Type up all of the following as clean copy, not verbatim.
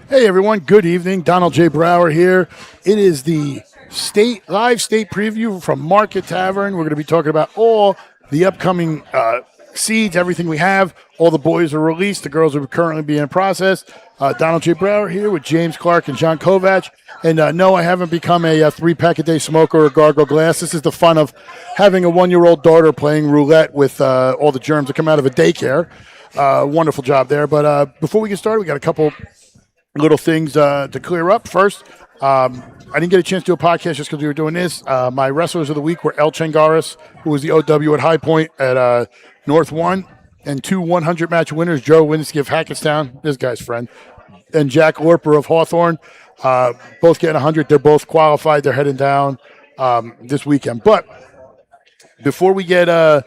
Hey everyone, good evening. Donald J. Brower here. It is the live state preview from Market Tavern. We're going to be talking about all the upcoming seeds, everything we have. All the boys are released. The girls are currently being processed. Donald J. Brower here with James Clarke and John Kovach. And no, I haven't become a 3-pack-a-day smoker or gargle glass. This is the fun of having a 1-year-old daughter playing roulette with all the germs that come out of a daycare. Wonderful job there. But before we get started, we got a couple little things to clear up. First, I didn't get a chance to do a podcast just because we were doing this. My wrestlers of the week were El Changaris, who was the OW at High Point at North 1, and 2 100-match winners, Joe Winsky of Hackettstown, this guy's friend, and Jack Lorper of Hawthorne, both getting 100. They're both qualified. They're heading down this weekend. But before we get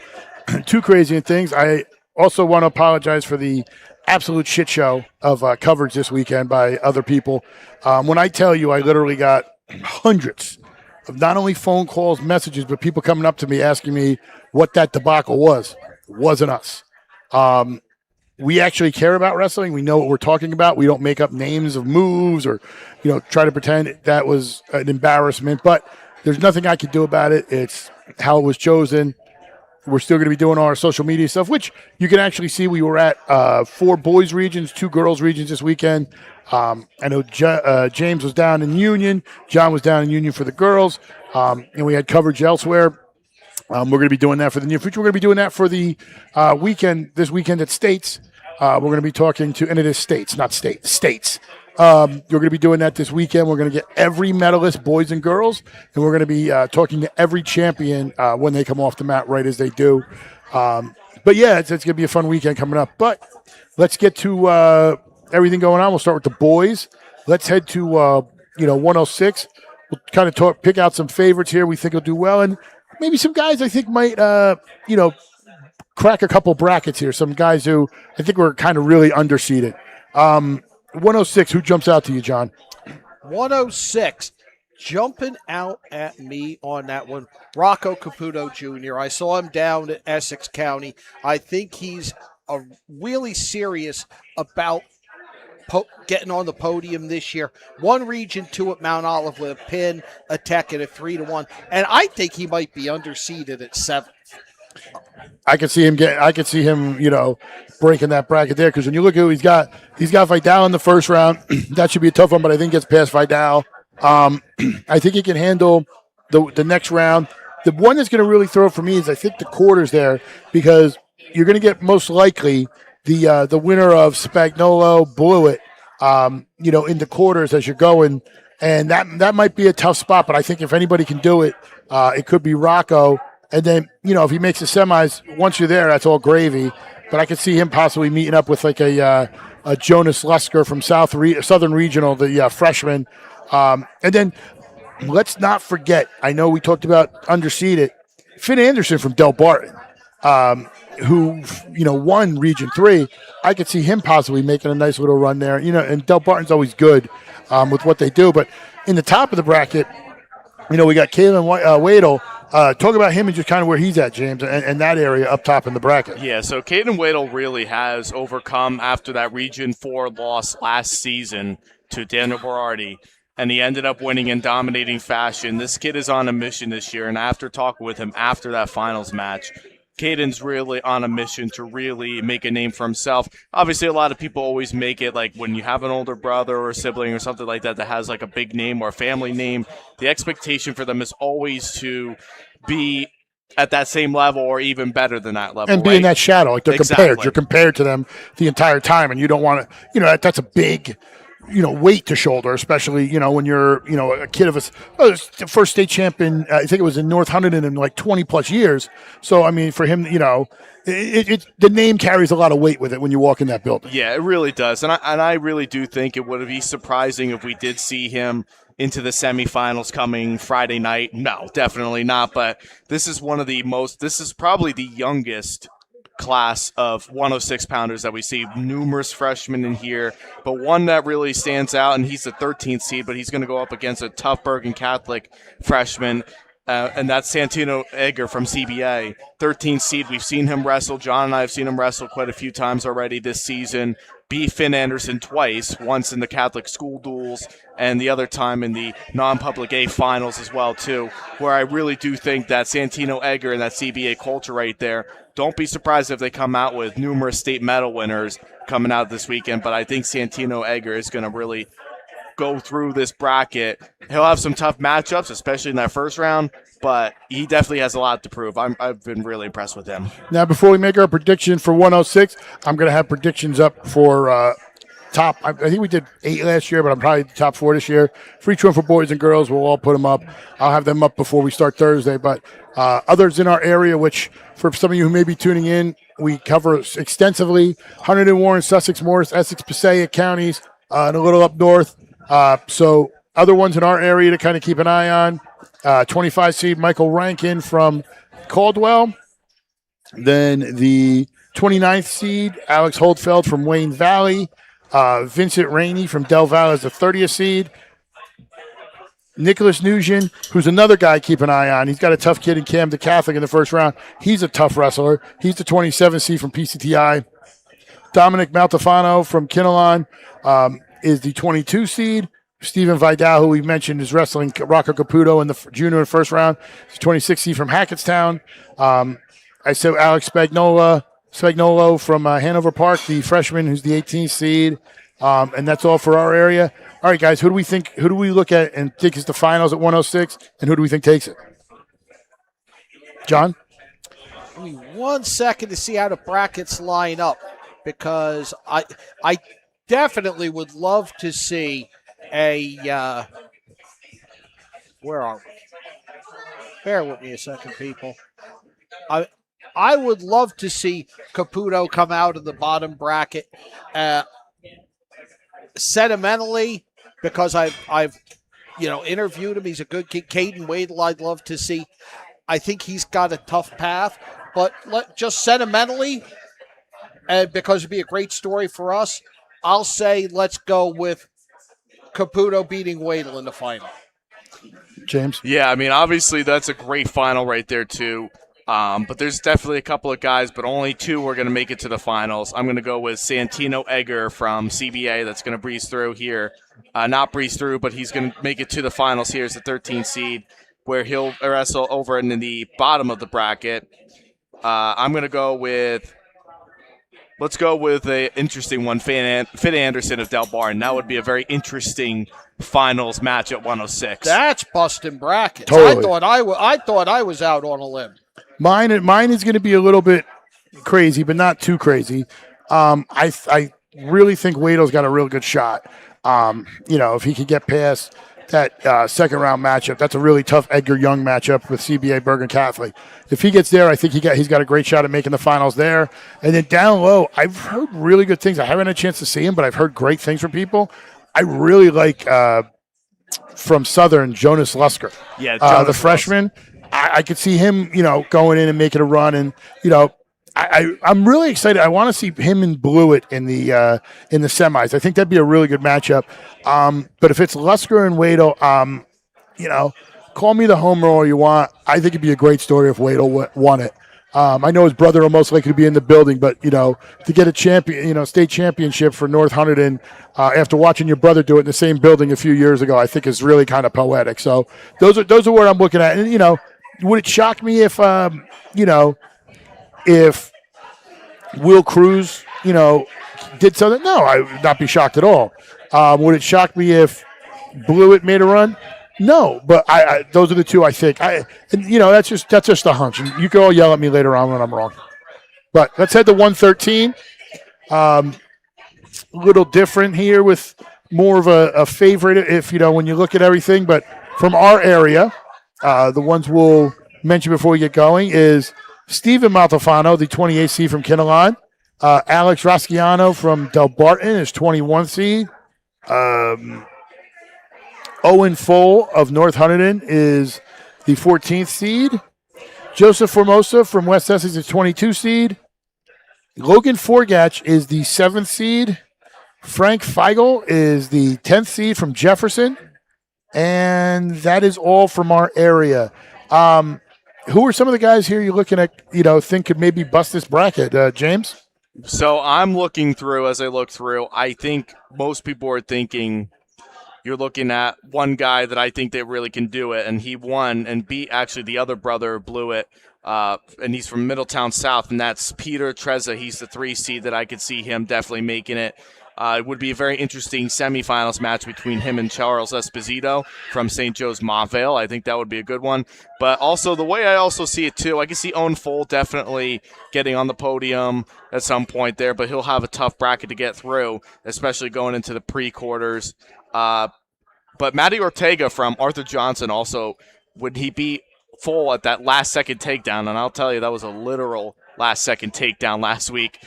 too crazy in things, I also want to apologize for the absolute shit show of coverage this weekend by other people. When I tell you, I literally got hundreds of not only phone calls, messages, but people coming up to me asking me what that debacle was. It wasn't us. We actually care about wrestling. We know what we're talking about. We don't make up names of moves or, try to pretend that was an embarrassment. But there's nothing I could do about it. It's how it was chosen. We're still going to be doing all our social media stuff, which you can actually see. We were at 4 boys regions, 2 girls regions this weekend. I know James was down in Union. John was down in Union for the girls. And we had coverage elsewhere. We're going to be doing that for the near future. We're going to be doing that for the this weekend at States. We're going to be talking to, and it is States, not States. We're going to be doing that this weekend. We're going to get every medalist, boys and girls, and we're going to be talking to every champion when they come off the mat, right as they do. But yeah, it's going to be a fun weekend coming up. But let's get to everything going on. We'll start with the boys. Let's head to 106. We'll kind of pick out some favorites here we think will do well, and maybe some guys I think might crack a couple brackets here. Some guys who I think were kind of really underseeded. 106, who jumps out to you, John? 106, jumping out at me on that one, Rocco Caputo Jr. I saw him down at Essex County. I think he's really serious about getting on the podium this year. 1 region, 2 at Mount Olive with a pin, a tech, and a 3-1. And I think he might be underseeded at 7th. I could see him breaking that bracket there, because when you look at who he's got Vidal in the first round. That should be a tough one, but I think gets past Vidal. I think he can handle the next round. The one that's going to really throw for me is I think the quarters there, because you're going to get most likely the winner of Spagnolo Blewett, in the quarters as you're going, and that might be a tough spot. But I think if anybody can do it, it could be Rocco. And then, if he makes the semis, once you're there, that's all gravy. But I could see him possibly meeting up with like a Jonas Lesker from Southern Regional, the freshman. And then let's not forget, I know we talked about underseeded, Finn Anderson from Del Barton, who, won Region 3. I could see him possibly making a nice little run there. And Del Barton's always good with what they do. But in the top of the bracket, we got Kalen Wadle. Talk about him and just kind of where he's at, James, and that area up top in the bracket. Yeah, so Caden Wadle really has overcome after that Region 4 loss last season to Daniel Berardi, and he ended up winning in dominating fashion. This kid is on a mission this year, and after talking with him after that finals match, Caden's really on a mission to really make a name for himself. Obviously, a lot of people always make it like when you have an older brother or a sibling or something like that has like a big name or a family name, the expectation for them is always to be at that same level or even better than that level. And be in that shadow. Like they're compared. You're compared to them the entire time, and you don't want to, that's a big weight to shoulder, especially, when you're, a kid of the first state champion, I think it was in North Huntington in like 20 plus years. So, I mean, for him, the name carries a lot of weight with it when you walk in that building. Yeah, it really does. And I really do think it would be surprising if we did see him into the semifinals coming Friday night. No, definitely not. But this is probably the youngest class of 106-pounders that we see. Numerous freshmen in here, but one that really stands out, and he's the 13th seed, but he's going to go up against a tough Bergen Catholic freshman, and that's Santino Egger from CBA, 13th seed. We've seen him wrestle. John and I have seen him wrestle quite a few times already this season. beat Finn Anderson twice, once in the Catholic school duels and the other time in the non-public A finals as well, too, where I really do think that Santino Egger and that CBA culture right there, don't be surprised if they come out with numerous state medal winners coming out this weekend, but I think Santino Egger is going to really go through this bracket. He'll have some tough matchups, especially in that first round, but he definitely has a lot to prove. I've been really impressed with him. Now, before we make our prediction for 106, I'm going to have predictions up for top. I think we did 8 last year, but I'm probably top 4 this year. For each one for boys and girls, we'll all put them up. I'll have them up before we start Thursday. But others in our area, which for some of you who may be tuning in, we cover extensively: Hunterdon, Warren, Sussex, Morris, Essex, Passaic counties, and a little up north. So other ones in our area to kind of keep an eye on. 25 seed Michael Rankin from Caldwell. Then the 29th seed Alex Holdfeld from Wayne Valley. Vincent Rainey from Del Valle is the 30th seed. Nicholas Nugent, who's another guy keep an eye on. He's got a tough kid in Camden Catholic in the first round. He's a tough wrestler. He's the 27th seed from PCTI. Dominic Maltefano from Kinnelon is the 22 seed. Stephen Vidal, who we mentioned, is wrestling Rocco Caputo in the junior first round. He's 26th seed from Hackettstown. I said Alex Spagnolo from Hanover Park, the freshman, who's the 18th seed. And that's all for our area. All right, guys, who do we look at and think is the finals at 106, and who do we think takes it? John? Give me 1 second to see how the brackets line up, because I definitely would love to see a where are we? Bear with me a second, people. I would love to see Caputo come out of the bottom bracket. Sentimentally, because I've interviewed him. He's a good kid. Caden Wadle, I'd love to see. I think he's got a tough path, but just sentimentally, and because it'd be a great story for us, I'll say let's go with Caputo beating Wadle in the final. James? Yeah, I mean, obviously that's a great final right there, too. But there's definitely a couple of guys, but only 2 are going to make it to the finals. I'm going to go with Santino Egger from CBA that's going to breeze through here. Not breeze through, but he's going to make it to the finals here as the 13th seed, where he'll wrestle over in the bottom of the bracket. I'm going to go with... Let's go with an interesting one, Finn Anderson of Del Barton. That would be a very interesting finals match at 106. That's busting brackets. Totally. I thought I was out on a limb. Mine is going to be a little bit crazy, but not too crazy. I really think Wadle's got a real good shot. If he could get past that second round matchup, that's a really tough Edgar Young matchup with CBA Bergen Catholic. If he gets there, I think he's got a great shot at making the finals there. And then down low, I've heard really good things. I haven't had a chance to see him, but I've heard great things from people. I really like from Southern Jonas Lusker, the freshman. I could see him, going in and making a run, and I'm really excited. I want to see him and Blewett in the semis. I think that'd be a really good matchup. But if it's Lusker and Wadle, call me the homer all you want. I think it'd be a great story if Wadle won it. I know his brother will most likely be in the building, but to get a champion, state championship for North Hunterdon after watching your brother do it in the same building a few years ago, I think is really kind of poetic. So those are what I'm looking at. And would it shock me if if Will Cruz did something? No, I would not be shocked at all. Would it shock me if Blewett made a run? No, but I those are the 2 I think. That's just a hunch. And you can all yell at me later on when I'm wrong. But let's head to 113. A little different here with more of a favorite if when you look at everything. But from our area, the ones we'll mention before we get going is Stephen Maltefano, the 28th seed from Kinnelon. Alex Rasciano from Del Barton is 21th seed. Owen Foll of North Hunterdon is the 14th seed. Joseph Formosa from West Essex is 22 seed. Logan Forgatch is the 7th seed. Frank Feigl is the 10th seed from Jefferson. And that is all from our area. Who are some of the guys here you're looking at, think could maybe bust this bracket? James? So I'm looking through, as I look through, I think most people are thinking you're looking at one guy that I think that really can do it, and he won and beat actually the other brother blew it, and he's from Middletown South, and that's Peter Treza. He's the 3 seed that I could see him definitely making it. It would be a very interesting semifinals match between him and Charles Esposito from St. Joe's Montvale. I think that would be a good one. But also the way I also see it too, I can see Owen Foll definitely getting on the podium at some point there, but he'll have a tough bracket to get through, especially going into the pre-quarters. But Matty Ortega from Arthur Johnson also, would he be full at that last-second takedown? And I'll tell you, that was a literal last-second takedown last week.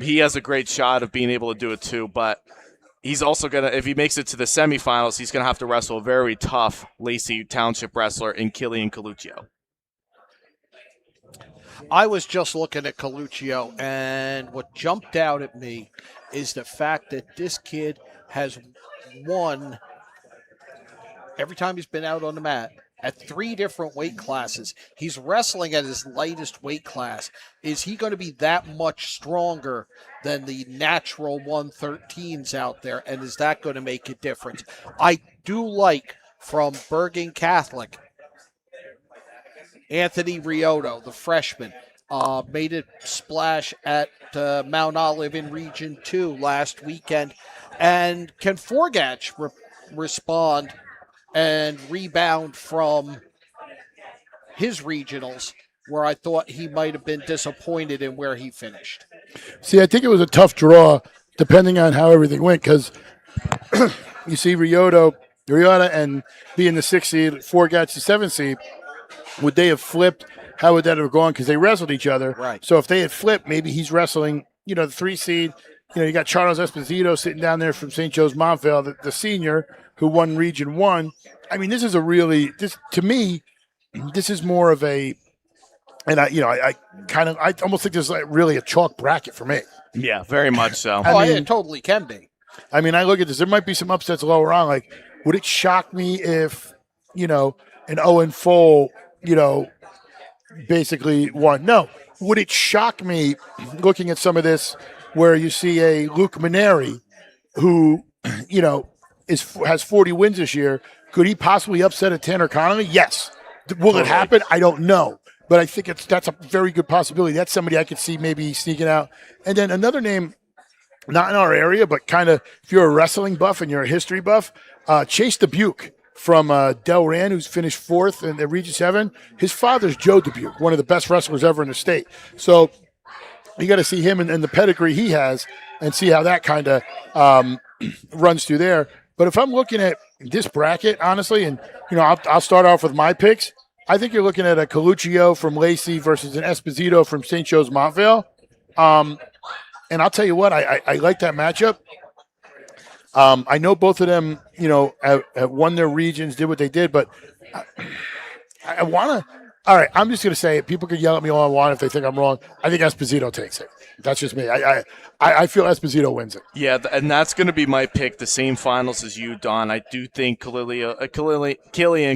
He has a great shot of being able to do it too, but he's also going to, if he makes it to the semifinals, he's going to have to wrestle a very tough Lacey Township wrestler in Killian Coluccio. I was just looking at Coluccio, and what jumped out at me is the fact that this kid has won every time he's been out on the mat at 3 different weight classes. He's wrestling at his lightest weight class. Is he going to be that much stronger than the natural 113s out there? And is that going to make a difference? I do like from Bergen Catholic, Anthony Riotto, the freshman, made a splash at Mount Olive in Region 2 last weekend. And can Forgach respond and rebound from his regionals, where I thought he might have been disappointed in where he finished? See, I think it was a tough draw, depending on how everything went, because you see Riota and being the 6th seed, Forgach the 7th seed, would they have flipped? How would that have gone? Because they wrestled each other. Right. So if they had flipped, maybe he's wrestling, the 3 seed. You got Charles Esposito sitting down there from St. Joe's Montvale, the senior who won Region 1. I mean, this is to me, this is more of a, and I almost think this is like really a chalk bracket for me. Yeah, very much so. It totally can be. I mean, I look at this, there might be some upsets lower on. Like, would it shock me if, an Owen Foll, basically won? No. Would it shock me looking at some of this where you see a Luke Maneri who, has 40 wins this year? Could he possibly upset a Tanner Connolly? Yes. Will it happen? I don't know. But I think that's a very good possibility. That's somebody I could see maybe sneaking out. And then another name, not in our area, but kind of if you're a wrestling buff and you're a history buff, Chase Dubuque from Delran, who's finished 4th in the Region 7. His father's Joe Dubuque, one of the best wrestlers ever in the state. So you got to see him and the pedigree he has and see how that kind of runs through there. But if I'm looking at this bracket, honestly, and, I'll start off with my picks, I think you're looking at a Coluccio from Lacey versus an Esposito from St. Joe's Montvale. And I'll tell you what, I like that matchup. I know both of them, have won their regions, did what they did, but I want to. All right, I'm just going to say it. People can yell at me all I want if they think I'm wrong. I think Esposito takes it. That's just me. I feel Esposito wins it. Yeah, and that's going to be my pick. The same finals as you, Don. I do think Killian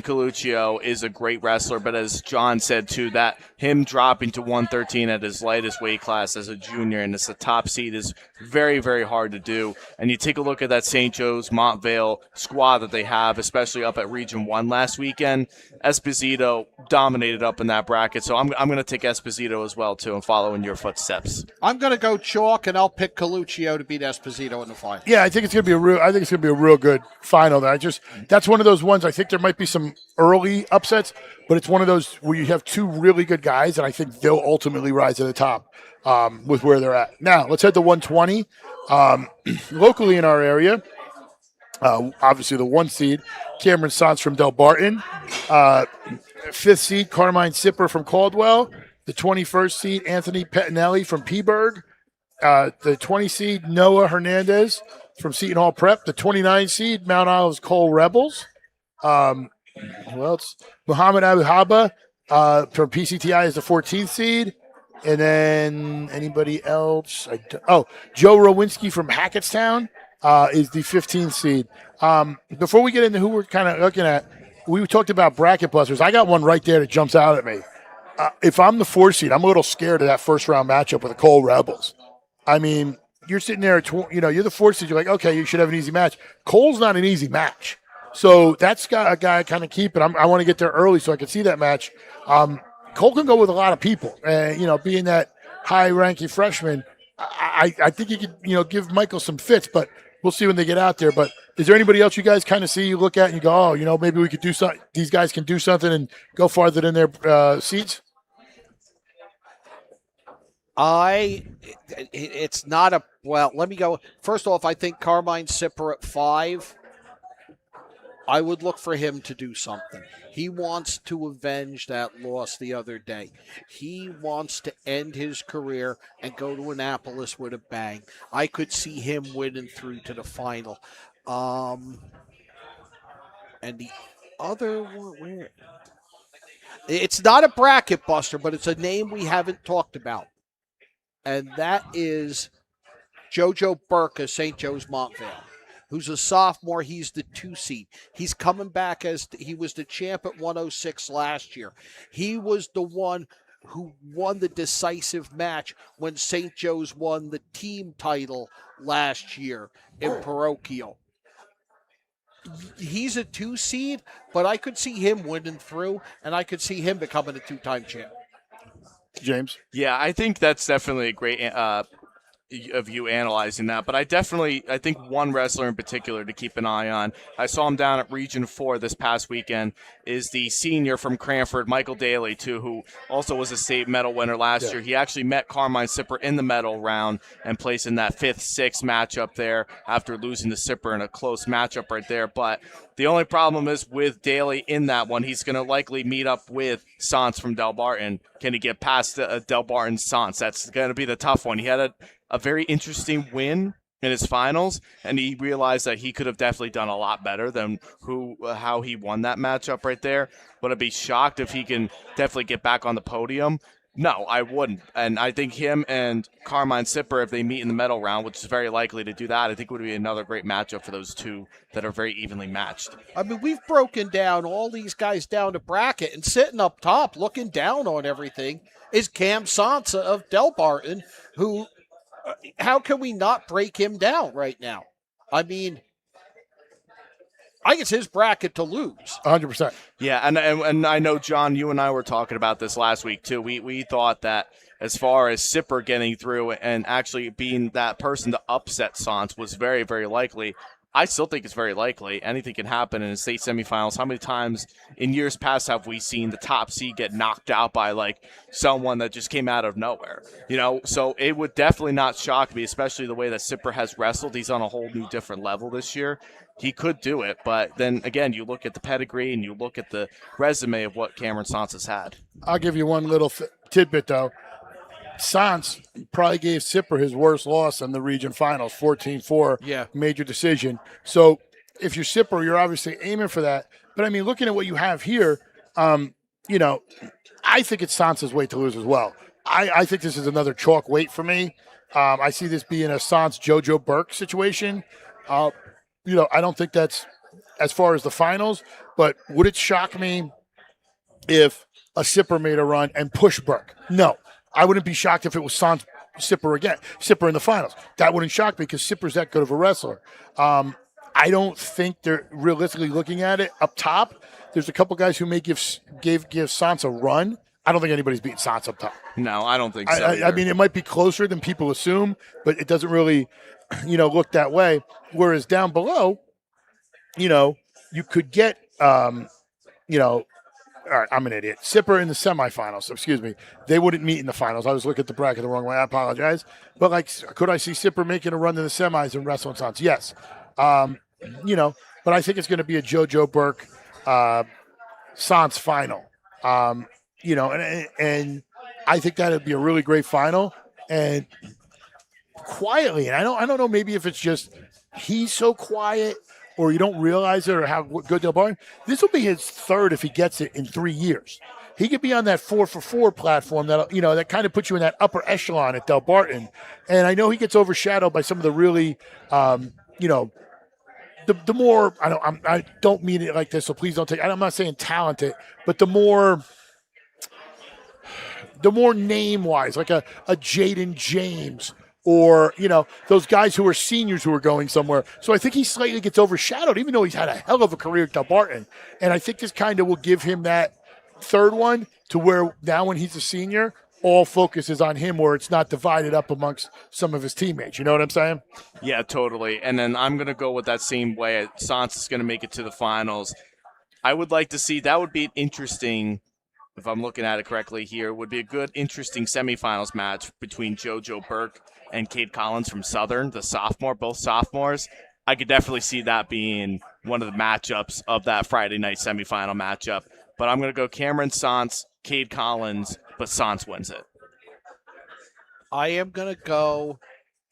Coluccio is a great wrestler, but as John said too, that him dropping to 113 at his lightest weight class as a junior and it's a top seed is very, very hard to do. And you take a look at that St. Joe's Montvale squad that they have, especially up at Region 1 last weekend. Esposito dominated up in that bracket, so I'm going to take Esposito as well too and follow in your footsteps. I'm going to go chalk, and I'll pick Coluccio to beat Esposito in the final. Yeah, I think it's going to be a real good final. That's one of those ones. I think there might be some early upsets, but it's one of those where you have 2 really good guys, and I think they'll ultimately rise to the top with where they're at. Now let's head to 120. Locally in our area, obviously the 1 seed, Cameron Sons from Del Barton, 5th seed, Carmine Sipper from Caldwell. The 21st seed, Anthony Pettinelli from Peaburg. The 20 seed, Noah Hernandez from Seton Hall Prep. The 29 seed, Mount Olive's Cole Rebels. Who else? Muhammad Abu Haba from PCTI is the 14th seed. And then anybody else? Joe Rowinski from Hackettstown is the 15th seed. Before we get into who we're kind of looking at, we talked about bracket busters. I got one right there that jumps out at me. If I'm the 4 seed, I'm a little scared of that first round matchup with the Cole Rebels. I mean, you're sitting there, you're the fourth seed. You're like, okay, you should have an easy match. Cole's not an easy match. So that's got a guy I kind of keep it. I want to get there early so I can see that match. Cole can go with a lot of people. Being that high-ranking freshman, I think you could, give Michael some fits, but we'll see when they get out there. But is there anybody else you guys kind of see, you look at, and you go, oh, maybe we could do something. These guys can do something and go farther than their seats? It's not a, well, let me go. First off, I think Carmine Sipper at 5, I would look for him to do something. He wants to avenge that loss the other day. He wants to end his career and go to Annapolis with a bang. I could see him winning through to the final. And the other one, where? It's not a bracket buster, but it's a name we haven't talked about. And that is JoJo Burke of St. Joe's Montvale, who's a sophomore. He's the 2 seed. He's coming back he was the champ at 106 last year. He was the one who won the decisive match when St. Joe's won the team title last year in parochial. He's a 2 seed, but I could see him winning through, and I could see him becoming a 2-time champ. James? Yeah, I think that's definitely a great of you analyzing that, but I think one wrestler in particular to keep an eye on, I saw him down at Region 4 this past weekend, is the senior from Cranford, Michael Daly, too, who also was a state medal winner last year. He actually met Carmine Sipper in the medal round and placed in that 5th, 6th matchup there after losing to Sipper in a close matchup right there. But the only problem is with Daly in that one, he's going to likely meet up with Sance from Del Barton. Can he get past Del Barton Sance? That's going to be the tough one. He had a very interesting win in his finals, and he realized that he could have definitely done a lot better than how he won that matchup right there. But I'd be shocked if he can definitely get back on the podium. No, I wouldn't. And I think him and Carmine Sipper, if they meet in the medal round, which is very likely to do that, I think would be another great matchup for those two that are very evenly matched. I mean, we've broken down all these guys down to bracket, and sitting up top, looking down on everything, is Cam Sansa of Del Barton, who, how can we not break him down right now? I mean, I think it's his bracket to lose. 100%. Yeah, and I know, John, you and I were talking about this last week, too. We thought that as far as Sipper getting through and actually being that person to upset Sance was very, very likely. I still think it's very likely. Anything can happen in the state semifinals. How many times in years past have we seen the top seed get knocked out by, like, someone that just came out of nowhere? So it would definitely not shock me, especially the way that Sipper has wrestled. He's on a whole new different level this year. He could do it, but then, again, you look at the pedigree and you look at the resume of what Cameron Sance has had. I'll give you one little tidbit, though. Sance probably gave Sipper his worst loss in the region finals, 14-4, major decision. So if you're Sipper, you're obviously aiming for that. But, I mean, looking at what you have here, I think it's Sance's way to lose as well. I think this is another chalk weight for me. I see this being a Sance JoJo Burke situation. I don't think that's as far as the finals, but would it shock me if a Sipper made a run and pushed Burke? No. I wouldn't be shocked if it was Sipper again, Sipper in the finals. That wouldn't shock me because Sipper's that good of a wrestler. I don't think they're realistically looking at it up top. There's a couple guys who may give Sance a run. I don't think anybody's beating Sance up top. No, I don't think so. I mean, it might be closer than people assume, but it doesn't really, look that way. Whereas down below, you could get, all right, I'm an idiot. Sipper in the semifinals. Excuse me. They wouldn't meet in the finals. I was looking at the bracket the wrong way. I apologize. But, could I see Sipper making a run in the semis and wrestling Sance? Yes. But I think it's going to be a JoJo Burke Sance final. And I think that would be a really great final. And quietly, and I don't know, maybe if it's just he's so quiet or you don't realize it or how good Del Barton. This will be his third if he gets it in 3 years. He could be on that 4-for-4 platform that that kind of puts you in that upper echelon at Del Barton. And I know he gets overshadowed by some of the really, the more I don't mean it like this, so please don't take. I'm not saying talented, but the more name wise, like a Jaden James or, those guys who are seniors who are going somewhere. So I think he slightly gets overshadowed, even though he's had a hell of a career at Dumbarton. And I think this kind of will give him that third one to where now when he's a senior, all focus is on him, where it's not divided up amongst some of his teammates. You know what I'm saying? Yeah, totally. And then I'm going to go with that same way. Sans is going to make it to the finals. I would like to see, that would be interesting, if I'm looking at it correctly here, would be a good, interesting semifinals match between JoJo Burke and Cade Collins from Southern, the sophomore, both sophomores. I could definitely see that being one of the matchups of that Friday night semifinal matchup. But I'm going to go Cameron Sans, Cade Collins, but Sans wins it. I am going to go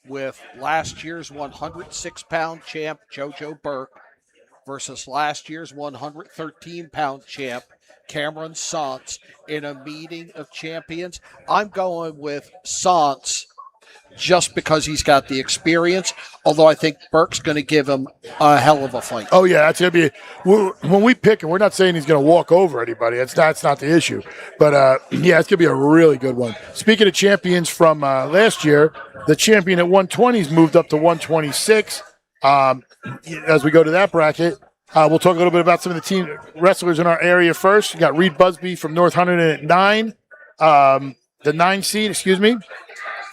with last year's 106-pound champ, JoJo Burke, versus last year's 113-pound champ, Cameron Sans, in a meeting of champions. I'm going with Sans just because he's got the experience, although I think Burke's going to give him a hell of a fight. Oh, yeah, that's going to be – when we pick him, we're not saying he's going to walk over anybody. That's not the issue. But, yeah, it's going to be a really good one. Speaking of champions from last year, the champion at 120's moved up to 126. As we go to that bracket, we'll talk a little bit about some of the team wrestlers in our area first. You got Reed Busby from North Hunterdon at 9, the 9 seed, excuse me.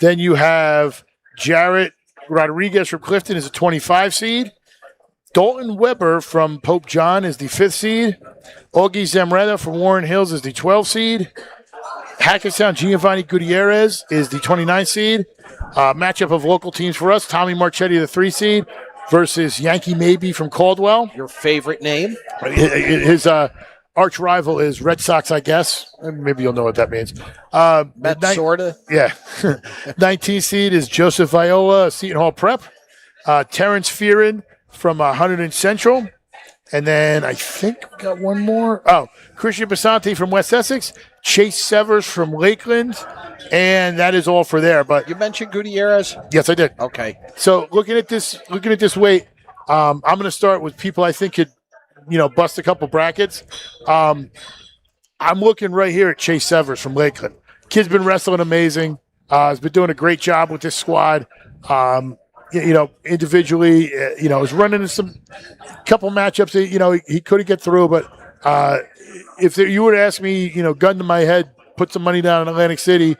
Then you have Jarrett Rodriguez from Clifton is a 25 seed. Dalton Weber from Pope John is the 5th seed. Augie Zamretta from Warren Hills is the 12 seed. Hackettstown Giovanni Gutierrez is the 29 seed. Matchup of local teams for us, Tommy Marchetti, the 3 seed, versus Yankee Maybe from Caldwell. Your favorite name? His arch rival is Red Sox, I guess. Maybe you'll know what that means. Sorta. Yeah. 19 seed is Joseph Viola, Seton Hall Prep. Terrence Fearon from Hunterdon Central. And then I think we got one more. Oh, Christian Basante from West Essex. Chase Severs from Lakeland. And that is all for there. But you mentioned Gutierrez? Yes, I did. Okay. So looking at this weight, I'm going to start with people I think could, bust a couple brackets. I'm looking right here at Chase Severs from Lakeland. Kid's been wrestling amazing. Has been doing a great job with this squad. Individually, is running in some couple matchups that, he couldn't get through. But if you were to ask me, gun to my head, put some money down in Atlantic City,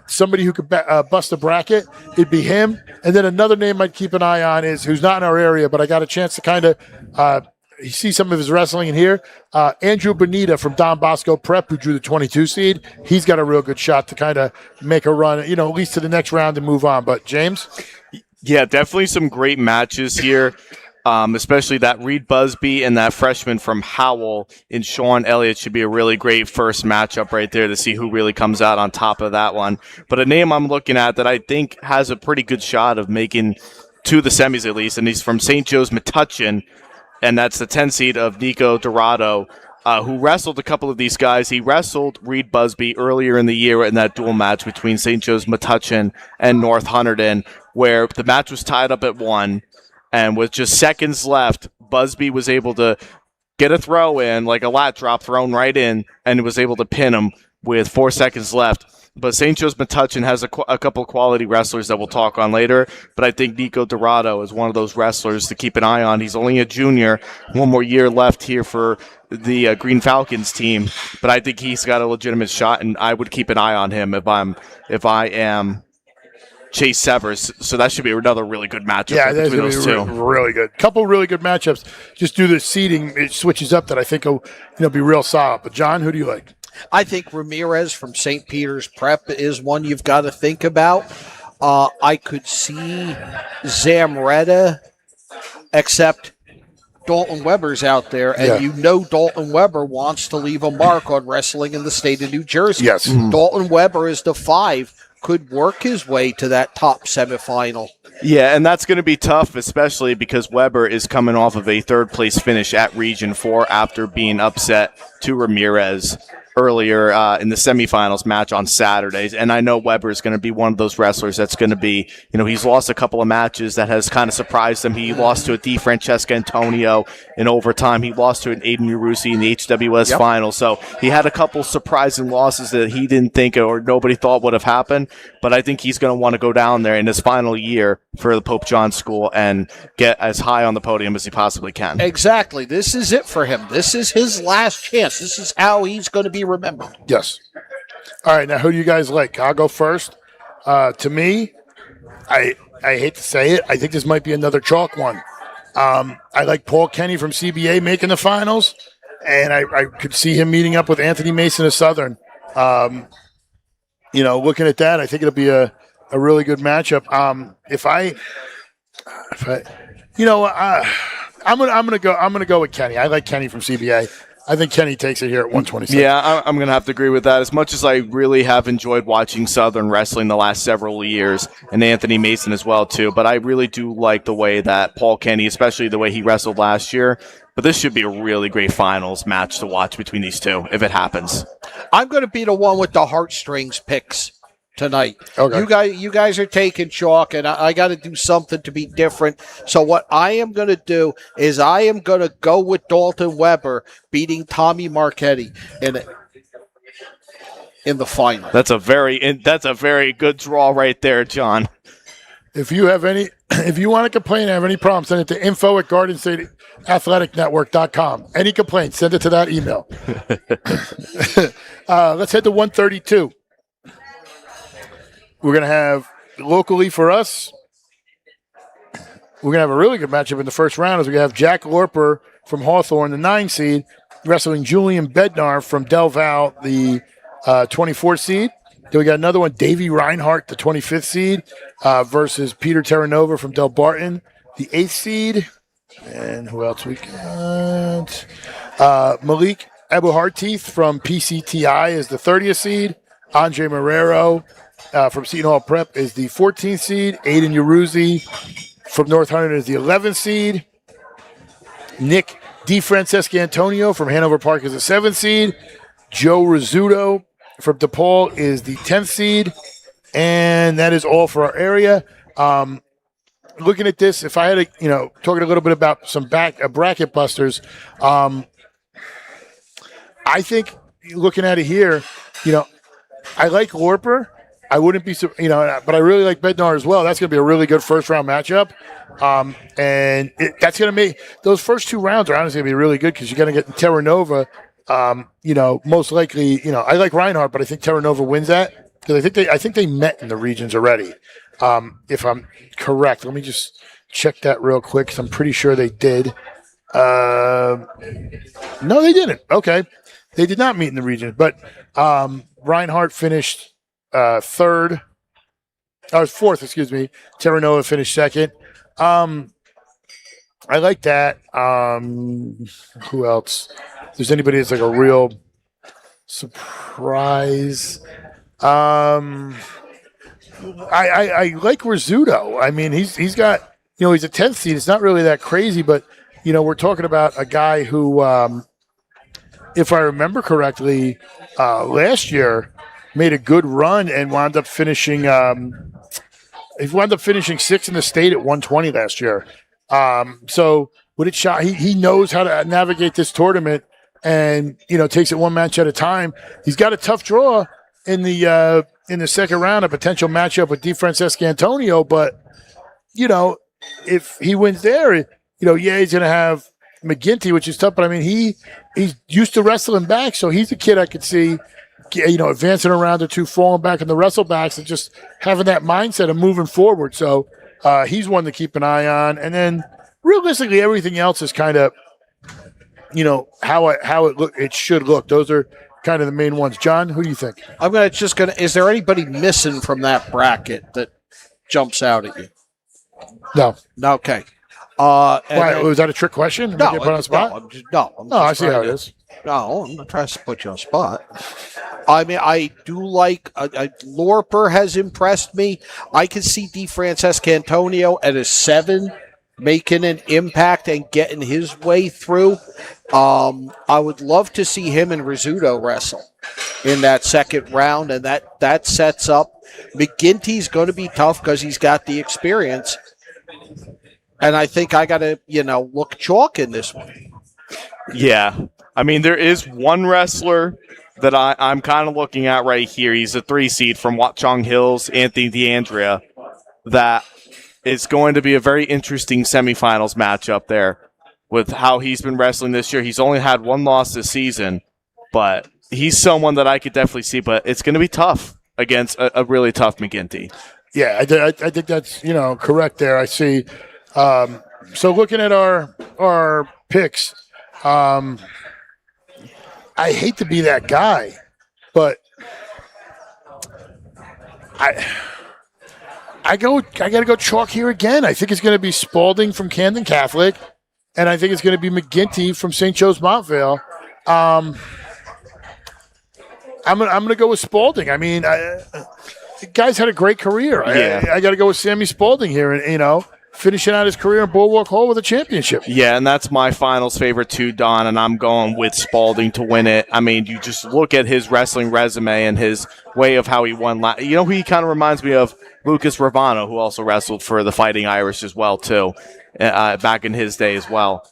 somebody who could bust a bracket, it'd be him. And then another name I'd keep an eye on is who's not in our area, but I got a chance to kind of see some of his wrestling in here. Andrew Bonita from Don Bosco Prep, who drew the 22 seed. He's got a real good shot to kind of make a run, at least to the next round and move on. But James? Yeah, definitely some great matches here, especially that Reed Busby and that freshman from Howell in Sean Elliott should be a really great first matchup right there to see who really comes out on top of that one. But a name I'm looking at that I think has a pretty good shot of making to the semis at least, and he's from St. Joe's Metuchen, and that's the 10 seed of Nico Dorado, who wrestled a couple of these guys. He wrestled Reed Busby earlier in the year in that dual match between St. Joe's Metuchen and North Hunterdon, where the match was tied up at 1, and with just seconds left, Busby was able to get a throw in, like a lat drop thrown right in, and was able to pin him with 4 seconds left. But St. Joe's Metuchen has a couple quality wrestlers that we'll talk on later. But I think Nico Dorado is one of those wrestlers to keep an eye on. He's only a junior, 1 more year left here for the Green Falcons team. But I think he's got a legitimate shot, and I would keep an eye on him if I am Chase Severs. So that should be another really good matchup between those two. Really good. Couple really good matchups. Just do the seeding, it switches up that I think will be real solid. But John, who do you like? I think Ramirez from St. Peter's Prep is one you've got to think about. I could see Zamretta, except Dalton Weber's out there, and Dalton Weber wants to leave a mark on wrestling in the state of New Jersey. Yes. Mm-hmm. Dalton Weber is the 5, could work his way to that top semifinal. Yeah, and that's going to be tough, especially because Weber is coming off of a 3rd-place finish at Region 4 after being upset to Ramirez. earlier in the semifinals match on Saturdays. And I know Weber is going to be one of those wrestlers that's going to be, he's lost a couple of matches that has kind of surprised him. He lost to a Francesca Antonio in overtime. He lost to an Aiden Urusi in the HWS final. So he had a couple surprising losses that he didn't think or nobody thought would have happened. But I think he's going to want to go down there in his final year for the Pope John School and get as high on the podium as he possibly can. Exactly. This is it for him. This is his last chance. This is how he's going to be remembered. Yes. All right, now who do you guys like? I'll go first. To me, I hate to say it, I think this might be another chalk one. I like Paul Kenny from CBA making the finals, and I could see him meeting up with Anthony Mason of Southern. Looking at that, I think it'll be a really good matchup. I'm gonna go with Kenny. I like Kenny from CBA. I think Kenny takes it here at 126. Yeah, I'm going to have to agree with that. As much as I really have enjoyed watching Southern wrestling the last several years, and Anthony Mason as well, too, but I really do like the way that Paul Kenny, especially the way he wrestled last year, but this should be a really great finals match to watch between these two, if it happens. I'm going to be the one with the heartstrings picks tonight. Okay. You guys are taking chalk, and I got to do something to be different. So what I am going to do is I am going to go with Dalton Weber beating Tommy Marchetti in the final. That's a very good draw right there, John. If you want to complain, have any problems, send it to info@GardenStateAthleticNetwork.com. Any complaints, send it to that email. Let's head to 132. We're going to have, locally for us, we're going to have a really good matchup in the first round as we have Jack Lorper from Hawthorne, the 9 seed, wrestling Julian Bednar from Del Val, the 24 seed. Then we got another one, Davey Reinhardt, the 25th seed, versus Peter Terranova from Del Barton, the 8th seed. And who else we got? Malik Abuharteeth from PCTI is the 30th seed. Andre Marrero from Seton Hall Prep is the 14th seed. Aiden Uruzi from North Huntington is the 11th seed. Nick DeFrancesca Antonio from Hanover Park is the 7th seed. Joe Rizzuto from DePaul is the 10th seed. And that is all for our area. Looking at this, if I had to, talking a little bit about some bracket busters, I think looking at it here, I like Lorper. I wouldn't be, but I really like Bednar as well. That's going to be a really good first round matchup. And that's going to make those first 2 rounds are honestly going to be really good because you're going to get Terranova. Most likely, I like Reinhardt, but I think Terranova wins that because I think they met in the regions already. If I'm correct, let me just check that real quick because I'm pretty sure they did. No, they didn't. Okay. They did not meet in the regions, but Reinhardt finished fourth, excuse me. Terranova finished second. I like that. Who else? If there's anybody that's like a real surprise. I like Rizzuto. I mean, he's got, he's a 10th seed. It's not really that crazy, but, we're talking about a guy who, if I remember correctly, last year made a good run and wound up finishing, he wound up finishing 6th in the state at 120 last year. So with it shot, he knows how to navigate this tournament and, takes it one match at a time. He's got a tough draw in the second round, a potential matchup with DeFrancesca Antonio, but, if he wins there, he's going to have McGinty, which is tough, but I mean, he's used to wrestling back, so he's a kid I could see, advancing around or 2, falling back in the wrestlebacks and just having that mindset of moving forward. So he's one to keep an eye on. And then realistically, everything else is kind of, how it should look. Those are kind of the main ones. John, who do you think? Is there anybody missing from that bracket that jumps out at you? No. Okay. Why, was that a trick question? No, put on the spot? I see how it is. No, I'm not trying to put you on the spot. I mean, I do like Lorper has impressed me. I can see DeFrancesca Antonio at a 7 making an impact and getting his way through. I would love to see him and Rizzuto wrestle in that second round, and that sets up. McGinty's going to be tough because he's got the experience, and I think I got to look chalk in this one. Yeah. I mean, there is one wrestler that I'm kind of looking at right here. He's a 3 seed from Watchung Hills, Anthony DeAndrea, that is going to be a very interesting semifinals matchup there with how he's been wrestling this year. He's only had 1 loss this season, but he's someone that I could definitely see, but it's going to be tough against a really tough McGinty. Yeah, I think that's correct there. I see. So looking at our picks, I hate to be that guy, but I got to go chalk here again. I think it's going to be Spalding from Camden Catholic, and I think it's going to be McGinty from St. Joe's Montvale. I'm going to go with Spalding. I mean, the guy's had a great career. Yeah. I got to go with Sammy Spalding here, and finishing out his career in Bulwark Hall with a championship. Yeah, and that's my finals favorite too, Don, and I'm going with Spalding to win it. I mean, you just look at his wrestling resume and his way of how he won. Who he kind of reminds me of? Lucas Ravano, who also wrestled for the Fighting Irish as well too, back in his day as well.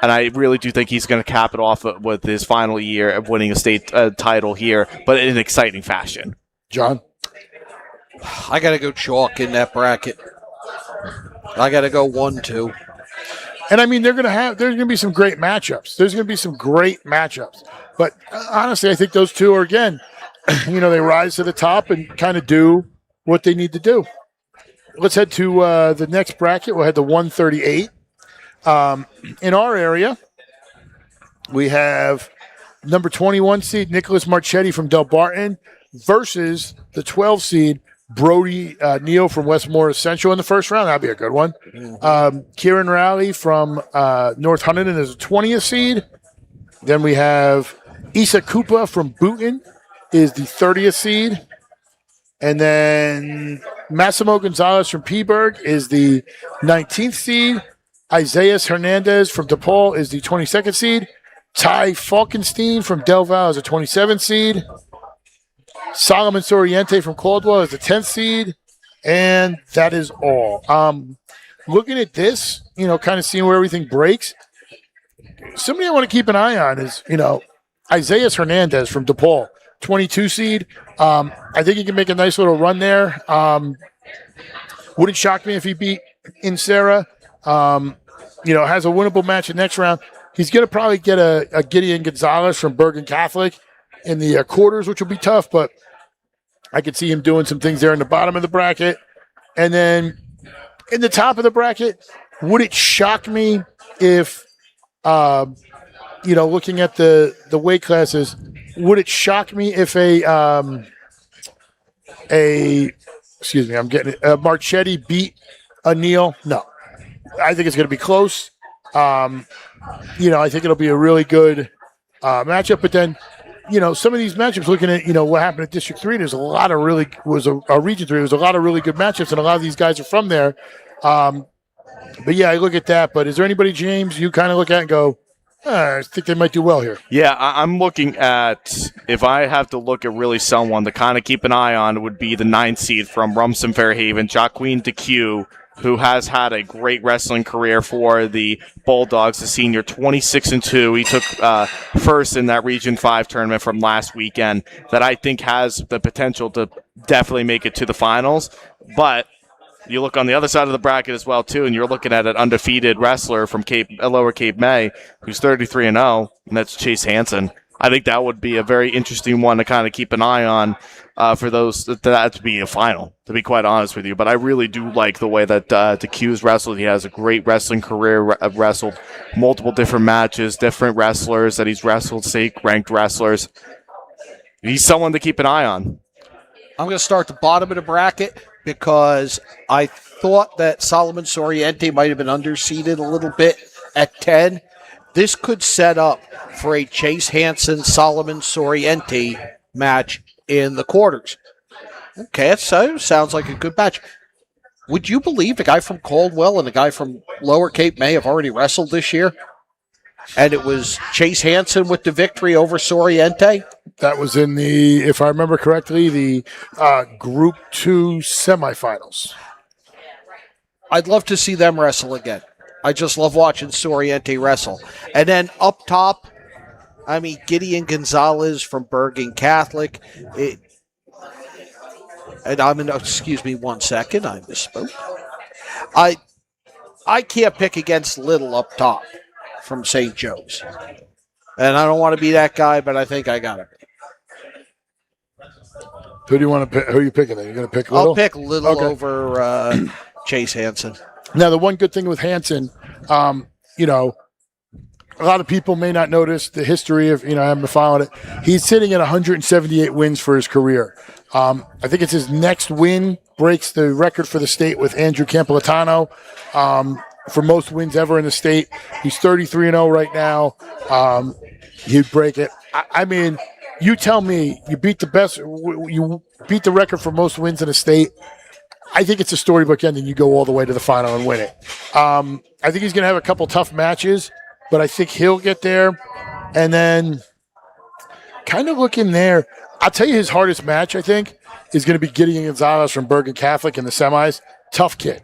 And I really do think he's going to cap it off with his final year of winning a state title here, but in an exciting fashion. John? I got to go chalk in that bracket. I got to go 1-2. And I mean, there's going to be some great matchups. But honestly, I think those two are, again, they rise to the top and kind of do what they need to do. Let's head to the next bracket. We'll head to 138. In our area, we have number 21 seed Nicholas Marchetti from Del Barton versus the 12 seed Brody Neal from Westmore Central in the first round. That'd be a good one. Kieran Rowley from North Huntington is a 20th seed. Then we have Issa Kupa from Booton is the 30th seed. And then Massimo Gonzalez from Peaburg is the 19th seed. Isaiah Hernandez from DePaul is the 22nd seed. Ty Falkenstein from Del Valle is the 27th seed. Solomon Soriente from Caldwell is the 10th seed. And that is all. Looking at this, kind of seeing where everything breaks, somebody I want to keep an eye on is, Isaiah Hernandez from DePaul, 22 seed. I think he can make a nice little run there. Wouldn't shock me if he beat Insera. Has a winnable match in the next round. He's going to probably get a Gideon Gonzalez from Bergen Catholic in the quarters, which will be tough, but I could see him doing some things there in the bottom of the bracket. And then in the top of the bracket, would it shock me if, looking at the weight classes, would it shock me if Marchetti beat a Neal? No. I think it's going to be close. I think it'll be a really good matchup. But then, some of these matchups, looking at, what happened at District 3, there's a lot of really, Region 3, there's a lot of really good matchups, and a lot of these guys are from there. But yeah, I look at that. But is there anybody, James, you kind of look at and go, I think they might do well here? Yeah, I'm looking at, if I have to look at really someone to kind of keep an eye on, would be the 9th seed from Rumson Fairhaven, Jacqueline DeQ, who has had a great wrestling career for the Bulldogs, the senior, 26-2. He took first in that Region 5 tournament from last weekend that I think has the potential to definitely make it to the finals. But you look on the other side of the bracket as well, too, and you're looking at an undefeated wrestler from Lower Cape May who's 33-0, and that's Chase Hansen. I think that would be a very interesting one to kind of keep an eye on for those that to be a final, to be quite honest with you. But I really do like the way that DeQ's wrestled. He has a great wrestling career, wrestled multiple different matches, different wrestlers that he's wrestled, ranked wrestlers. He's someone to keep an eye on. I'm going to start the bottom of the bracket because I thought that Solomon Soriente might have been underseeded a little bit at 10. This could set up for a Chase Hansen-Solomon Soriente match in the quarters. Okay, so sounds like a good match. Would you believe the guy from Caldwell and the guy from Lower Cape May have already wrestled this year? And it was Chase Hansen with the victory over Soriente. That was in the, if I remember correctly, the Group 2 semifinals. I'd love to see them wrestle again. I just love watching Soriente wrestle. And then up top, I mean, Gideon Gonzalez from Bergen Catholic. Excuse me 1 second, I misspoke. I can't pick against Little up top from St. Joe's. And I don't want to be that guy, but I think I got it. Who do you want to pick? Who are you picking then? You're going to pick Little? I'll pick Little over Chase Hansen. Now, the one good thing with Hansen, you know, a lot of people may not notice the history of, you know, I haven't followed it. He's sitting at 178 wins for his career. I think it's his next win breaks the record for the state with Andrew Campolitano for most wins ever in the state. He's 33-0 right now. He'd break it. I mean, you tell me, you beat the record for most wins in the state. I think it's a storybook ending. You go all the way to the final and win it. I think he's going to have a couple tough matches, but I think he'll get there. And then kind of looking there, I'll tell you his hardest match, I think, is going to be Gideon Gonzalez from Bergen Catholic in the semis. Tough kid.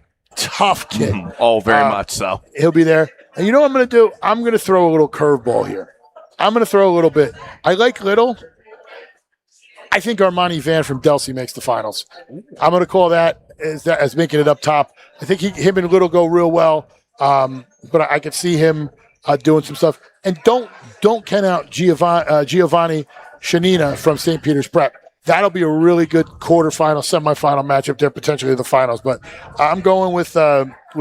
Oh, very much so. He'll be there. And you know what I'm going to do? I'm going to throw a little curveball here. I'm going to throw a little bit. I like Little. I think Armani Van from Delsey makes the finals. I'm going to call that as making it up top. I think him and Little go real well, but I could see him doing some stuff. And don't count out Giovanni Shanina from St. Peter's Prep. That'll be a really good quarterfinal, semifinal matchup there, potentially the finals. But I'm going with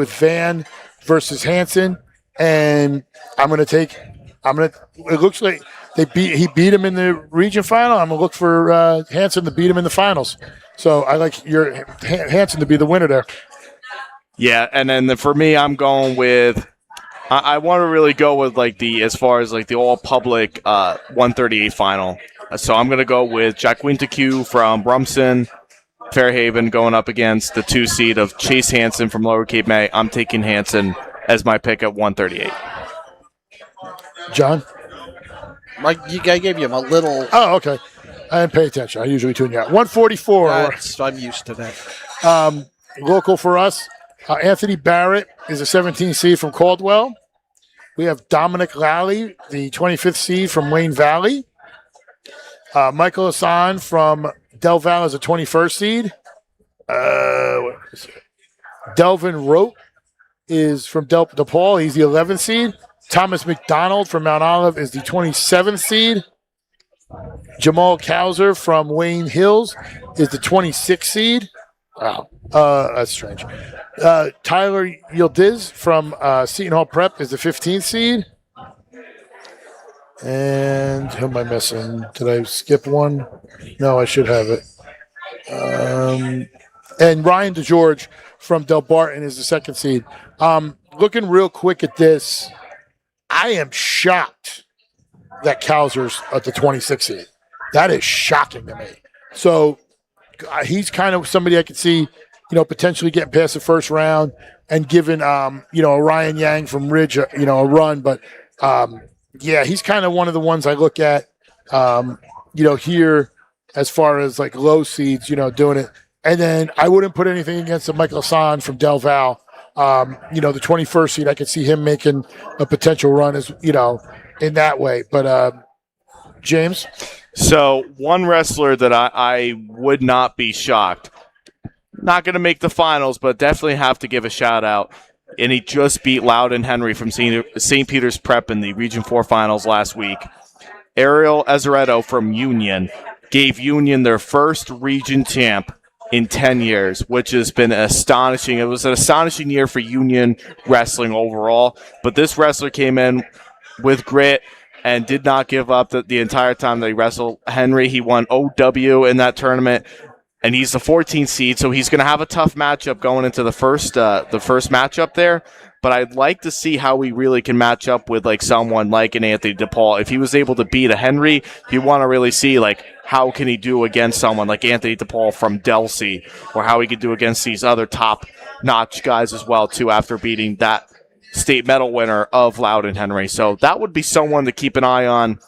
Van versus Hansen, and it looks like he beat him in the region final. I'm going to look for Hansen to beat him in the finals. So I like your Hansen to be the winner there. Yeah, and then for me, I'm going with I want to really go with as far as the all public 138 final. So I'm going to go with Jack Winteque from Brumson, Fairhaven, going up against the 2 seed of Chase Hansen from Lower Cape May. I'm taking Hansen as my pick at 138. John? I gave you a little. Oh, okay. I didn't pay attention. I usually tune you out. 144. I'm used to that. Local for us, Anthony Barrett is a 17 seed from Caldwell. We have Dominic Lally, the 25th seed from Wayne Valley. Michael Hassan from Del Valle is a 21st seed. Delvin Rote is from DePaul. He's the 11th seed. Thomas McDonald from Mount Olive is the 27th seed. Jamal Kauser from Wayne Hills is the 26th seed. Wow. That's strange. Tyler Yildiz from Seton Hall Prep is the 15th seed. And who am I missing? Did I skip one? No, I should have it. And Ryan DeGeorge from Del Barton is the 2nd seed. Looking real quick at this, I am shocked that Kauser's at the 26th seed. That is shocking to me. So he's kind of somebody I could see, potentially getting past the first round and giving, a Ryan Yang from Ridge, a run. But, he's kind of one of the ones I look at, here as far as low seeds, doing it. And then I wouldn't put anything against the Michael Hassan from Del Valle. The 21st seed, I could see him making a potential run as, in that way. But, James? So one wrestler that I would not be shocked, not going to make the finals, but definitely have to give a shout out. And he just beat Loudon Henry from St. Peter's Prep in the Region 4 finals last week. Ariel Azaretto from Union gave Union their first region champ in 10 years, which has been astonishing. It was an astonishing year for Union wrestling overall, but this wrestler came in with grit and did not give up the entire time that he wrestled Henry. He won OW in that tournament, and he's the 14th seed, so he's going to have a tough matchup going into the first matchup there. But I'd like to see how he really can match up with someone like an Anthony DePaul. If he was able to beat a Henry, you want to really see how can he do against someone like Anthony DePaul from Delsey, or how he could do against these other top notch guys as well, too, after beating that state medal winner of Loudon Henry. So that would be someone to keep an eye on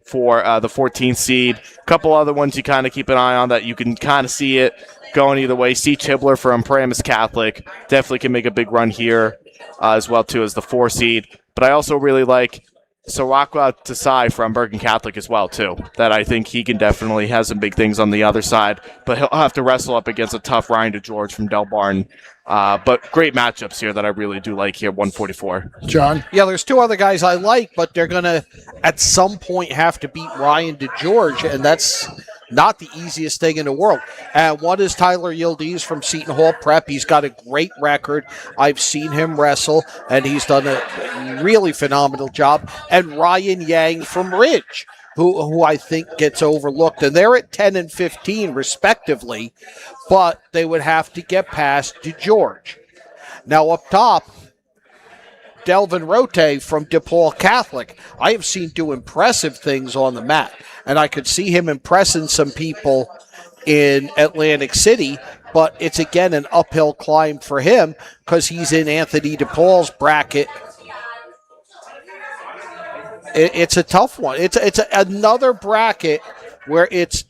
for the 14th seed. A couple other ones you kind of keep an eye on that you can kind of see it going either way. C. Chibler from Paramus Catholic definitely can make a big run here as well, too, as the 4 seed. But I also really like Sarakwa Tasai from Bergen Catholic as well, too. That I think he can definitely have some big things on the other side. But he'll have to wrestle up against a tough Ryan DeGeorge from Del Barton. But great matchups here that I really do like here, 144. John? Yeah, there's 2 other guys I like, but they're going to, at some point, have to beat Ryan DeGeorge, and that's not the easiest thing in the world. One is Tyler Yildiz from Seton Hall Prep. He's got a great record. I've seen him wrestle, and he's done a really phenomenal job. And Ryan Yang from Ridge, who I think gets overlooked. And they're at 10 and 15, respectively, but they would have to get past DeGeorge. Now, up top, Delvin Rote from DePaul Catholic. I have seen do impressive things on the mat, and I could see him impressing some people in Atlantic City, but it's again an uphill climb for him because he's in Anthony DePaul's bracket. It's a tough one. It's another bracket where it's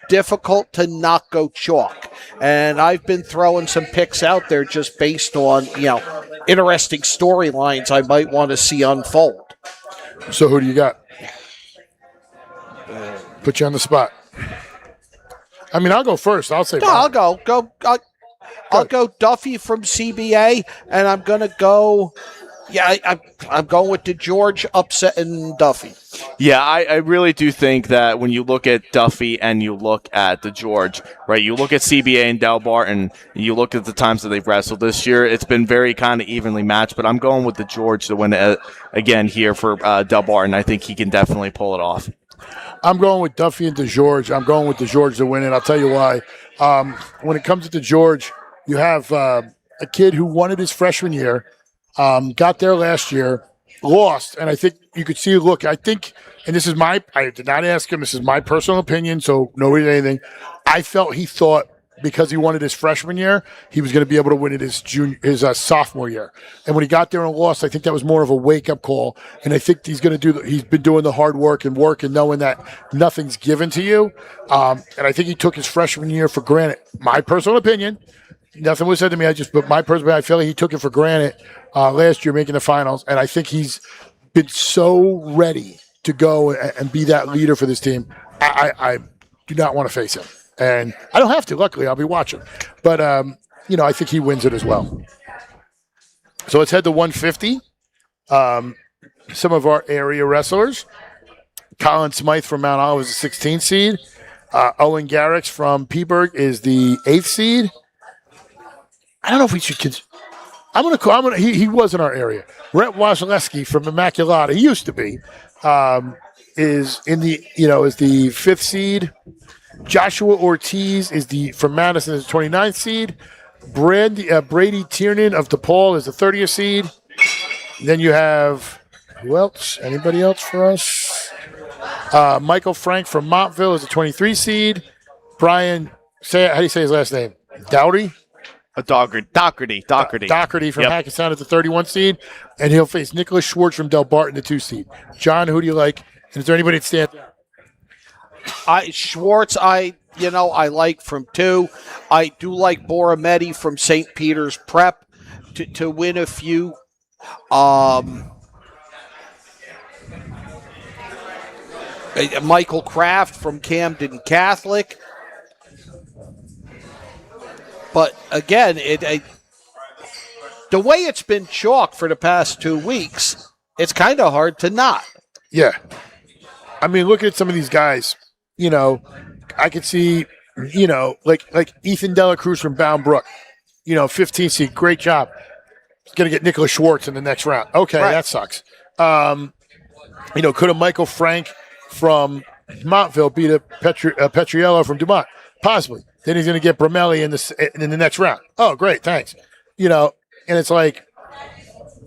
difficult to not go chalk, and I've been throwing some picks out there just based on interesting storylines I might want to see unfold. So who do you got? Put you on the spot. I mean, I'll go first. I'll say. No, I'll go. I'll go Duffy from CBA, and I'm going to go. Yeah, I'm going with DeGeorge upsetting Duffy. Yeah, I really do think that when you look at Duffy and you look at DeGeorge, right, you look at CBA and Del Barton, and you look at the times that they've wrestled this year, it's been very kind of evenly matched, but I'm going with DeGeorge to win it again here for Del Barton. I think he can definitely pull it off. I'm going with Duffy and DeGeorge. I'm going with DeGeorge to win it. I'll tell you why. When it comes to DeGeorge, you have a kid who won it his freshman year, got there last year, lost, and I think you could see, look, I think, and this is I did not ask him, this is my personal opinion, so nobody did anything. I felt he thought because he won it his freshman year, he was going to be able to win it his sophomore year. And when he got there and lost, I think that was more of a wake-up call, and I think he's been doing the hard work and knowing that nothing's given to you. And I think he took his freshman year for granted. My personal opinion, nothing was said to me. But my personal opinion, I feel like he took it for granted last year making the finals, and I think he's been so ready to go and be that leader for this team. I do not want to face him, and I don't have to. Luckily, I'll be watching. But I think he wins it as well. So let's head to 150. Some of our area wrestlers: Colin Smythe from Mount Olive is the 16th seed. Owen Garrix from Peaburg is the 8th seed. I don't know if we should. He was in our area. Rhett Wasilewski from Immaculata, he used to be, is in the is the 5th seed. Joshua Ortiz from Madison is the 29th seed. Brady Tiernan of DePaul is the 30th seed. Then you have who else? Anybody else for us? Michael Frank from Montville is the 23 seed. Brian, how do you say his last name? Dowdy? Doherty from Hackensack is the 31 seed, and he'll face Nicholas Schwartz from Del Barton, the 2 seed. John, who do you like? And is there anybody that stands out? Schwartz, I like from 2. I do like Borometti from St. Peter's Prep to win a few. Michael Kraft from Camden Catholic. But again, the way it's been chalk for the past 2 weeks, it's kind of hard to not. Yeah. I mean, look at some of these guys. I could see, like Ethan Dela Cruz from Bound Brook, 15th seed, great job. He's going to get Nicholas Schwartz in the next round. Okay, right. That sucks. Could a Michael Frank from Montville beat a Petriello from Dumont? Possibly. Then he's going to get Bramelli in the next round. Oh, great, thanks. And it's like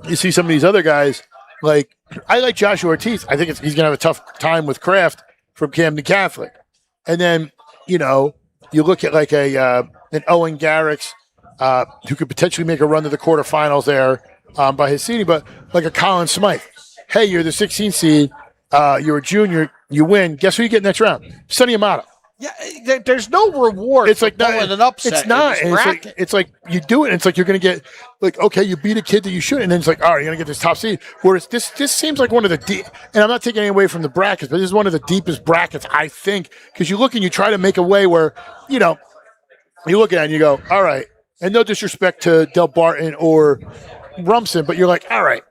you see some of these other guys. Like I like Joshua Ortiz. I think he's going to have a tough time with Kraft from Camden Catholic. And then you look at like an Owen Garrix who could potentially make a run to the quarterfinals there by his seeding. But like a Colin Smythe, hey, you're the 16 seed, you're a junior, you win. Guess who you get next round? Sonny Amato. Yeah, there's no reward. It's like pulling an upset. It's not. In this bracket. It's like you do it. And it's like you're going to get like, okay, you beat a kid that you should, and then it's like, all right, you're going to get this top seed. Whereas this seems like one of the deep. And I'm not taking any away from the brackets, but this is one of the deepest brackets I think, because you look and you try to make a way where you look at it and you go, all right, and no disrespect to Del Barton or Rumson, but you're like, all right.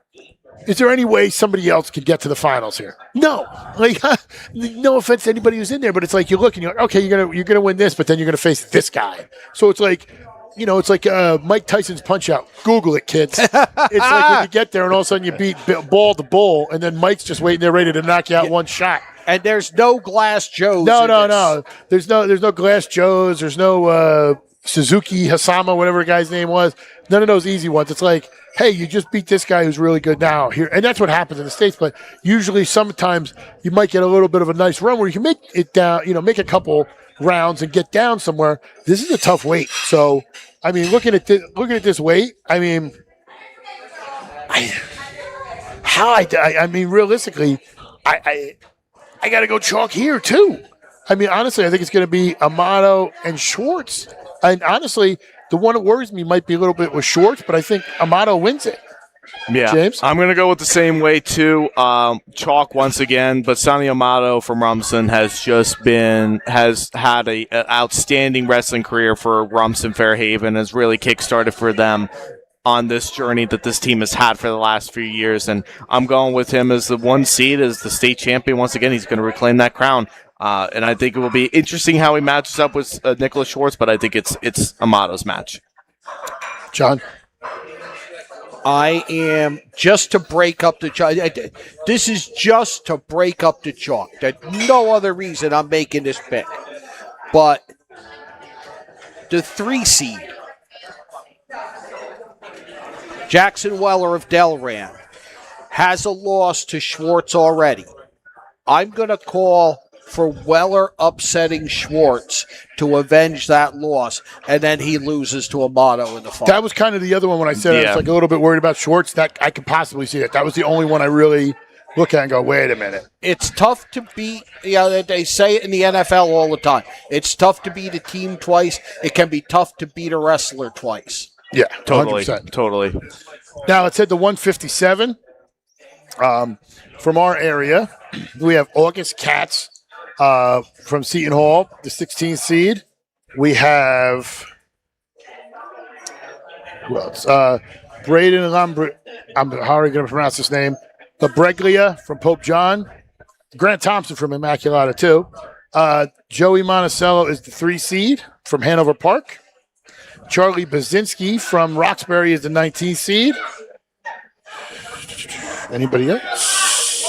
Is there any way somebody else could get to the finals here? No. Like, no offense to anybody who's in there, but it's like you look and you're like, okay, you're gonna win this, but then you're gonna face this guy. So it's like, it's like Mike Tyson's Punch Out. Google it, kids. It's like when you get there and all of a sudden you beat Ball to Bull, and then Mike's just waiting there ready to knock you out one shot. And there's no Glass Joes. No. There's no Glass Joes. There's no Suzuki Hasama, whatever the guy's name was. None of those easy ones. It's like, hey, you just beat this guy who's really good now here. And that's what happens in the States. But usually sometimes you might get a little bit of a nice run where you can make it down, make a couple rounds and get down somewhere. This is a tough weight. So, I mean, looking at this weight, I mean, realistically, I got to go chalk here too. I mean, honestly, I think it's going to be Amato and Schwartz. And honestly, the one that worries me might be a little bit with Schwartz, but I think Amato wins it. Yeah, James? I'm going to go with the same way, too. Chalk once again, but Sonny Amato from Rumson has had an outstanding wrestling career for Rumson Fairhaven, has really kickstarted for them on this journey that this team has had for the last few years. And I'm going with him as the 1 seed, as the state champion. Once again, he's going to reclaim that crown. And I think it will be interesting how he matches up with Nicholas Schwartz, but I think it's Amato's match. John? I am just to break up the chalk. This is just to break up the chalk. There's no other reason I'm making this pick. But the 3 seed, Jackson Weller of Delran, has a loss to Schwartz already. I'm going to call for Weller upsetting Schwartz to avenge that loss, and then he loses to Amato in the final. That was kind of the other one when I said I was like a little bit worried about Schwartz. That I could possibly see that. That was the only one I really look at and go, wait a minute. It's tough to beat. They say it in the NFL all the time. It's tough to beat a team twice. It can be tough to beat a wrestler twice. Yeah, totally. 100%. Totally. Now let's head to 157. From our area, we have August Katz from Seton Hall, the 16th seed. We have who else? Braden and how are you going to pronounce this name? Labreglia from Pope John. Grant Thompson from Immaculata too. Joey Monticello is the 3 seed from Hanover Park. Charlie Bazinski from Roxbury is the 19th seed. Anybody else?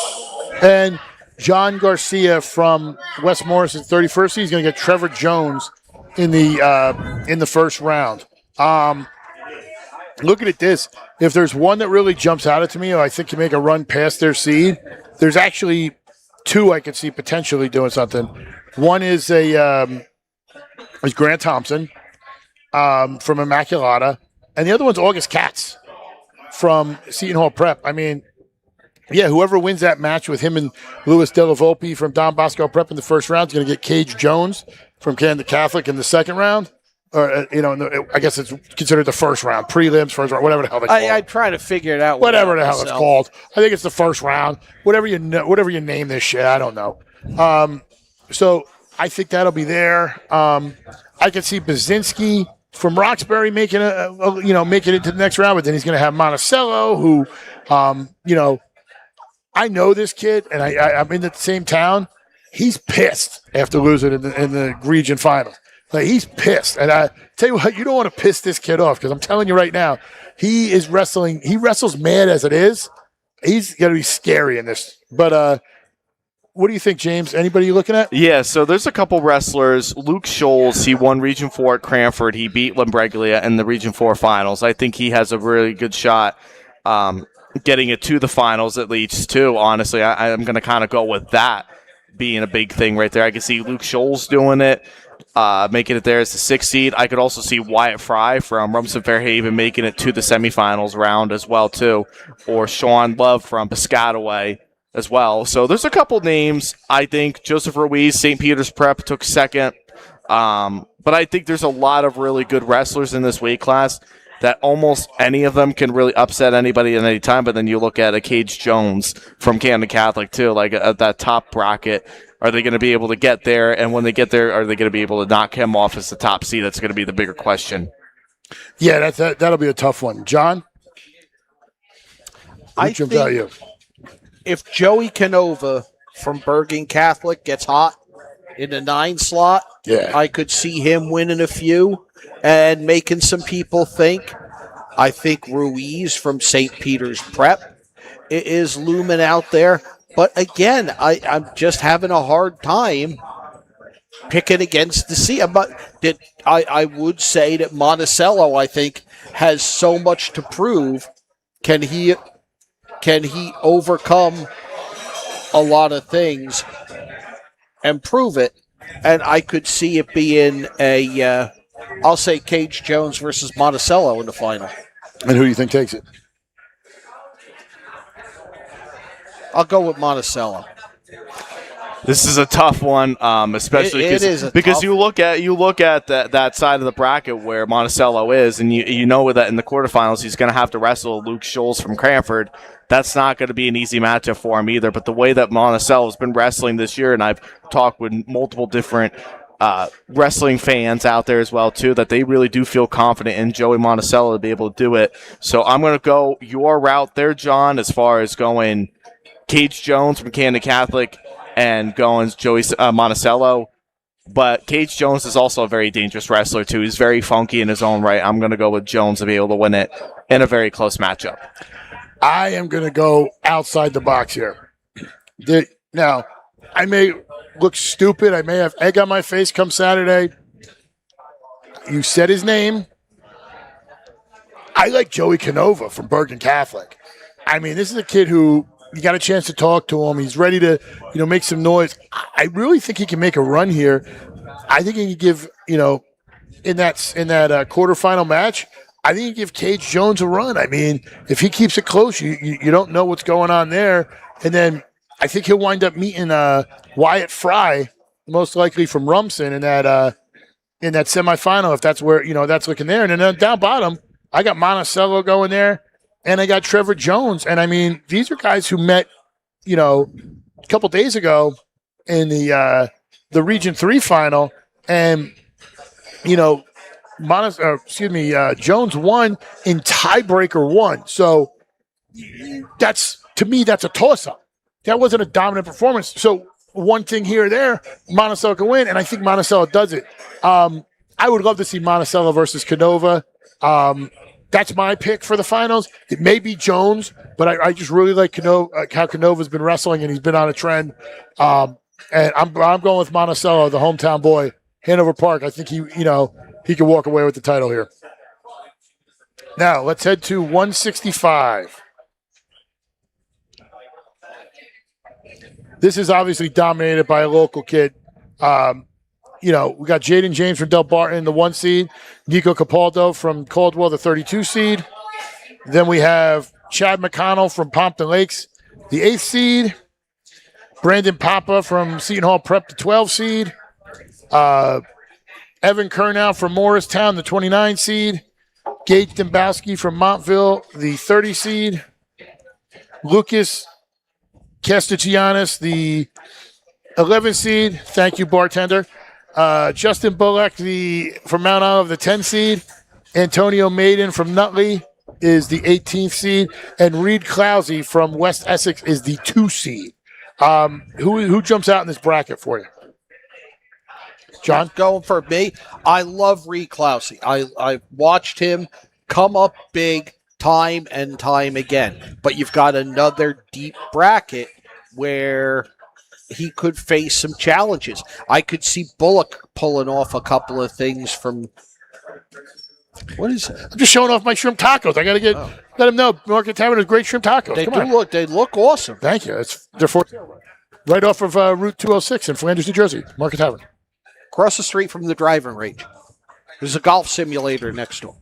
And John Garcia from West Morris is 31st seed. He's going to get Trevor Jones in the first round. Looking at this, if there's one that really jumps out to me, I think can make a run past their seed. There's actually 2 I could see potentially doing something. One is is Grant Thompson from Immaculata, and the other one's August Katz from Seton Hall Prep. I mean, yeah, whoever wins that match with him and Louis Della Volpe from Don Bosco Prep in the first round is going to get Cage Jones from Canada Catholic in the second round. Or, I guess it's considered the first round, prelims, first round, whatever the hell they call it. I'm trying to figure it out. Whatever the hell it's called. I think it's the first round. Whatever you name this shit, I don't know. So I think that'll be there. I could see Bazinski from Roxbury making making it to the next round, but then he's going to have Monticello, who, I know this kid, and I'm in the same town. He's pissed after losing in the region finals. Like, he's pissed. And I tell you what, you don't want to piss this kid off, because I'm telling you right now, he is wrestling. He wrestles mad as it is. He's going to be scary in this. But what do you think, James? Anybody you looking at? Yeah, so there's a couple wrestlers. Luke Scholes, he won Region 4 at Cranford. He beat Lambreglia in the Region 4 finals. I think he has a really good shot getting it to the finals at least, too. Honestly, I'm going to kind of go with that being a big thing right there. I can see Luke Scholes doing it. making it there as the 6th seed. I could also see Wyatt Fry from Rumson Fairhaven making it to the semifinals round as well, too. Or Sean Love from Piscataway as well. So there's a couple names. I think Joseph Ruiz, St. Peter's Prep, took 2nd. But I think there's a lot of really good wrestlers in this weight class that almost any of them can really upset anybody at any time. But then you look at a Cage Jones from Camden Catholic, too, like at that top bracket. Are they going to be able to get there? And when they get there, are they going to be able to knock him off as the top seed? That's going to be the bigger question. Yeah, that'll be a tough one. John? I jumps out at you? If Joey Canova from Bergen Catholic gets hot in the 9 slot, I could see him winning a few and making some people think. I think Ruiz from St. Peter's Prep is looming out there. But again, I'm just having a hard time picking against the sea. But I would say that Monticello, I think, has so much to prove. Can he overcome a lot of things and prove it? And I could see it being I'll say Cage Jones versus Monticello in the final. And who do you think takes it? I'll go with Monticello. This is a tough one, especially because you look at that side of the bracket where Monticello is, and you know that in the quarterfinals he's going to have to wrestle Luke Scholes from Cranford. That's not going to be an easy matchup for him either. But the way that Monticello has been wrestling this year, and I've talked with multiple different wrestling fans out there as well too, that they really do feel confident in Joey Monticello to be able to do it. So I'm going to go your route there, John, as far as going Cage Jones from Camden Catholic and going Joey Monticello. But Cage Jones is also a very dangerous wrestler, too. He's very funky in his own right. I'm going to go with Jones to be able to win it in a very close matchup. I am going to go outside the box here. Now, I may look stupid. I may have egg on my face come Saturday. You said his name. I like Joey Canova from Bergen Catholic. I mean, this is a kid who you got a chance to talk to him. He's ready to, make some noise. I really think he can make a run here. I think he can give, in that quarterfinal match, I think he can give Cage Jones a run. I mean, if he keeps it close, you don't know what's going on there. And then I think he'll wind up meeting Wyatt Fry, most likely from Rumson in that semifinal, if that's where, that's looking there. And then down bottom, I got Monticello going there. And I got Trevor Jones. And, I mean, these are guys who met, a couple days ago in the Region 3 final. And, Jones won in tiebreaker 1. So, to me, that's a toss-up. That wasn't a dominant performance. So, one thing here or there, Monticello can win. And I think Monticello does it. I would love to see Monticello versus Canova. That's my pick for the finals. It may be Jones, but I just really like how Canova's been wrestling, and he's been on a trend. And I'm going with Monticello, the hometown boy, Hanover Park. I think he could walk away with the title here. Now let's head to 165. This is obviously dominated by a local kid. We got Jaden James from Del Barton, the 1 seed. Nico Capaldo from Caldwell, the 32 seed. Then we have Chad McConnell from Pompton Lakes, the 8th seed. Brandon Papa from Seton Hall Prep, the 12 seed. Evan Kernow from Morristown, the 29 seed. Gage Dembowski from Montville, the 30 seed. Lucas Castellanos, the 11 seed. Thank you, bartender. Justin Bullock from Mount Olive, the 10 seed. Antonio Maiden from Nutley is the 18th seed. And Reed Clousey from West Essex is the 2 seed. Who jumps out in this bracket for you? John? Going for me, I love Reed Clousey. I watched him come up big time and time again. But you've got another deep bracket where he could face some challenges. I could see Bullock pulling off a couple of things from. What is it? I'm just showing off my shrimp tacos. I got to let him know Market Tavern has great shrimp tacos. They look awesome. Thank you. They're right off of Route 206 in Flanders, New Jersey. Market Tavern. across the street from the driving range. There's a golf simulator next door.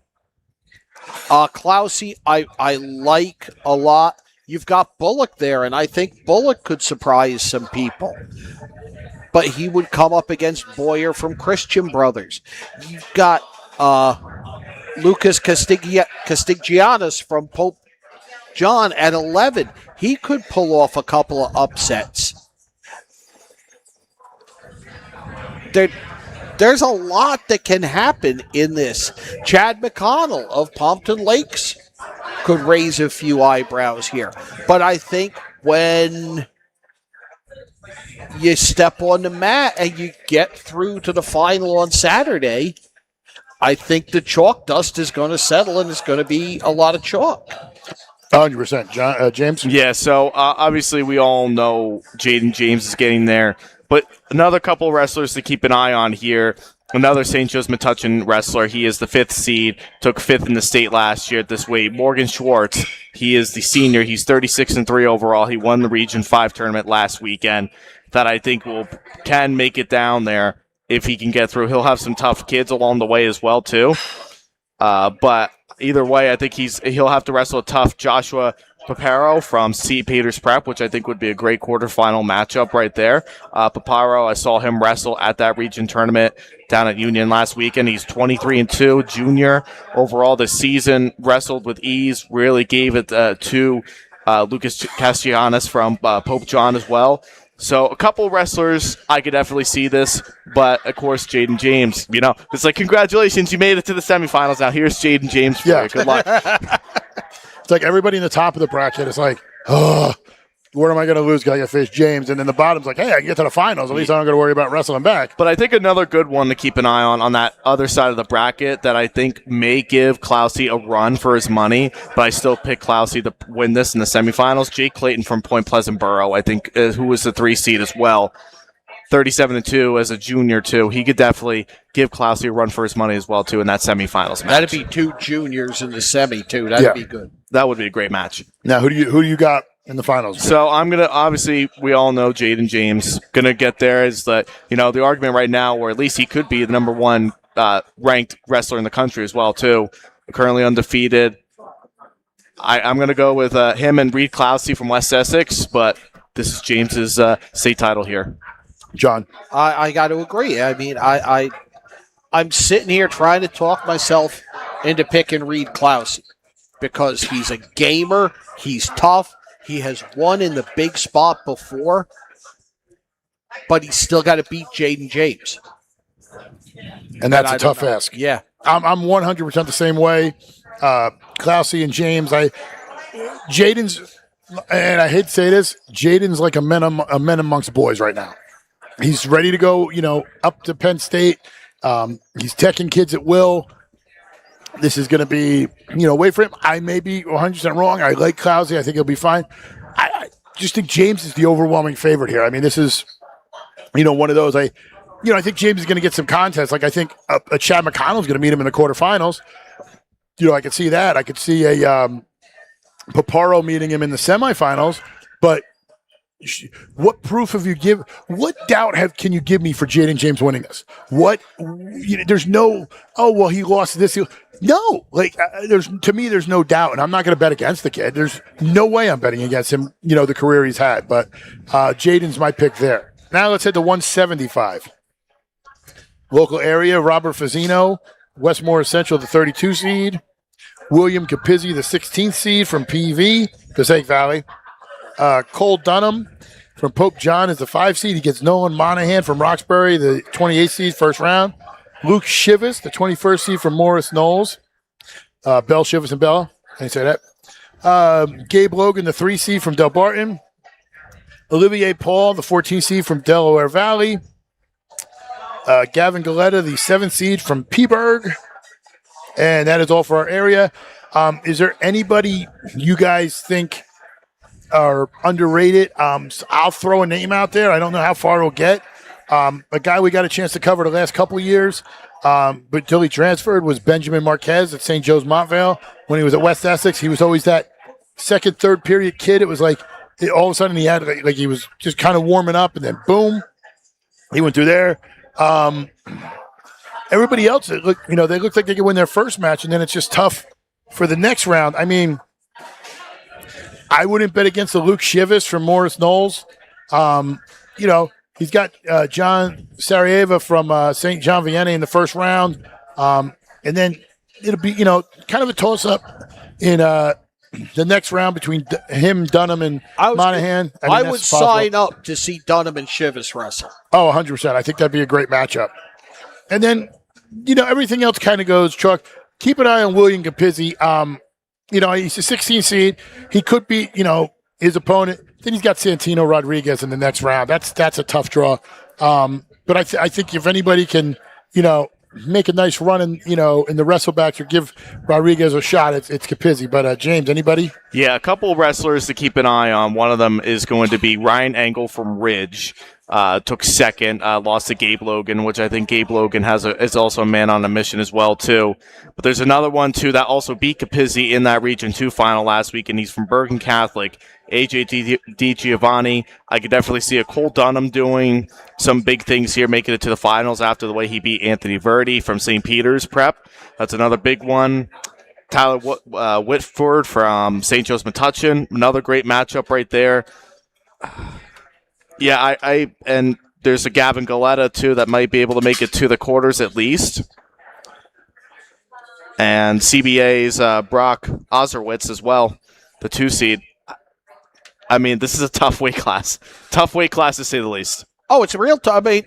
Klausy, I like a lot. You've got Bullock there, and I think Bullock could surprise some people. But he would come up against Boyer from Christian Brothers. You've got Lucas Castigianis from Pope John at 11. He could pull off a couple of upsets. There's a lot that can happen in this. Chad McConnell of Pompton Lakes could raise a few eyebrows here. But I think when you step on the mat and you get through to the final on Saturday, I think the chalk dust is going to settle and it's going to be a lot of chalk. 100%. James? Yeah, so obviously we all know Jaden James is getting there, but another couple of wrestlers to keep an eye on here. Another St. Joe's Metuchen wrestler. He is the 5th seed, took 5th in the state last year at this weight. Morgan Schwartz, he is the senior. He's 36-3 overall. He won the Region 5 tournament last weekend. That I think can make it down there if he can get through. He'll have some tough kids along the way as well, too. But either way, I think he'll have to wrestle a tough Joshua Paparo from St. Peter's Prep, which I think would be a great quarterfinal matchup right there. Paparo, I saw him wrestle at that region tournament down at Union last weekend. He's 23-2, junior overall this season, wrestled with ease, really gave it to Lucas Castellanos from Pope John as well. So a couple wrestlers, I could definitely see this, but of course, Jaden James, it's like, congratulations, you made it to the semifinals. Now here's Jaden James for you. Good luck. It's like everybody in the top of the bracket is like, oh, where am I going to lose? Got to face James. And then the bottom's like, hey, I can get to the finals. At least I don't got to worry about wrestling back. But I think another good one to keep an eye on that other side of the bracket that I think may give Klausy a run for his money, but I still pick Klausy to win this in the semifinals. Jake Clayton from Point Pleasant Borough, I think, who was the 3 seed as well. 37-2 as a junior, too. He could definitely give Klausy a run for his money as well, too, in that semifinals match. That'd be 2 juniors in the semi, too. That'd be good. That would be a great match. Now, who do you got in the finals? So I'm going to, obviously, we all know Jaden James going to get there. Is the argument right now, or at least he could be the number 1 ranked wrestler in the country as well, too. Currently undefeated. I'm going to go with him and Reed Klausy from West Essex, but this is James's state title here. John? I got to agree. I mean, I'm sitting here trying to talk myself into picking Reed Klausy because he's a gamer, he's tough, he has won in the big spot before, but he's still got to beat Jaden James. And that's a tough ask. Yeah. I'm 100% the same way. Klausy and James, Jaden's, and I hate to say this, Jaden's like a man amongst boys right now. He's ready to go, up to Penn State. He's teching kids at will. This is going to be, wait for him. I may be 100% wrong. I like Klausy. I think he'll be fine. I just think James is the overwhelming favorite here. I mean, this is, one of those. I think James is going to get some contests. Like, I think a Chad McConnell is going to meet him in the quarterfinals. I could see that. I could see a Paparo meeting him in the semifinals. But what proof have you give? What doubt can you give me for Jaden James winning this? There's no. Oh well, he lost this. No, there's no doubt, and I'm not going to bet against the kid. There's no way I'm betting against him. The career he's had, but Jaden's my pick there. Now let's head to 175. Local area: Robert Fazzino, Westmore Central, the 32 seed. William Capizzi, the 16th seed from PV, Passaic Valley. Cole Dunham from Pope John is the 5 seed. He gets Nolan Monahan from Roxbury, the 28th seed, first round. Luke Shivas, the 21st seed from Morris Knowles. Bell Shivas and Bell. Can I say that? Gabe Logan, the 3 seed from Del Barton. Olivier Paul, the 14th seed from Delaware Valley. Gavin Galetta, the 7th seed from Peaburg. And that is all for our area. Is there anybody you guys think are underrated? I'll throw a name out there. I don't know how far it'll get. A guy we got a chance to cover the last couple of years, but till he transferred, was Benjamin Marquez at St. Joe's Montvale. When he was at West Essex, he was always that second, third period kid. It was like all of a sudden he had like he was just kind of warming up, and then boom, he went through there. Everybody else, they look like they can win their first match, and then it's just tough for the next round. I mean, I wouldn't bet against the Luke Shivas from Morris Knowles. He's got John Sarajevo from St. John Vianney in the first round. And then it'll be, kind of a toss-up in the next round between him, Dunham, and Monahan. I would sign up to see Dunham and Shivas wrestle. Oh, 100%. I think that'd be a great matchup. And then, everything else kind of goes, Chuck. Keep an eye on William Capizzi. He's a 16 seed. He could beat, his opponent. Then he's got Santino Rodriguez in the next round. That's a tough draw. But I think if anybody can, make a nice run in the wrestlebacks or give Rodriguez a shot, it's Capizzi. But James, anybody? Yeah, a couple of wrestlers to keep an eye on. One of them is going to be Ryan Engel from Ridge. Took second, lost to Gabe Logan, which I think Gabe Logan is also a man on a mission as well too. But there's another one too that also beat Capizzi in that Region 2 final last week, and he's from Bergen Catholic. AJ Di Giovanni. I could definitely see a Cole Dunham doing some big things here, making it to the finals after the way he beat Anthony Verdi from St. Peter's Prep. That's another big one. Tyler Whitford from St. Joe's Metuchen. Another great matchup right there. Yeah, and there's a Gavin Galetta, too, that might be able to make it to the quarters at least. And CBA's Brock Ozerwitz as well, the 2 seed. I mean, this is a tough weight class. Tough weight class, to say the least. Oh, it's a real tough. I mean,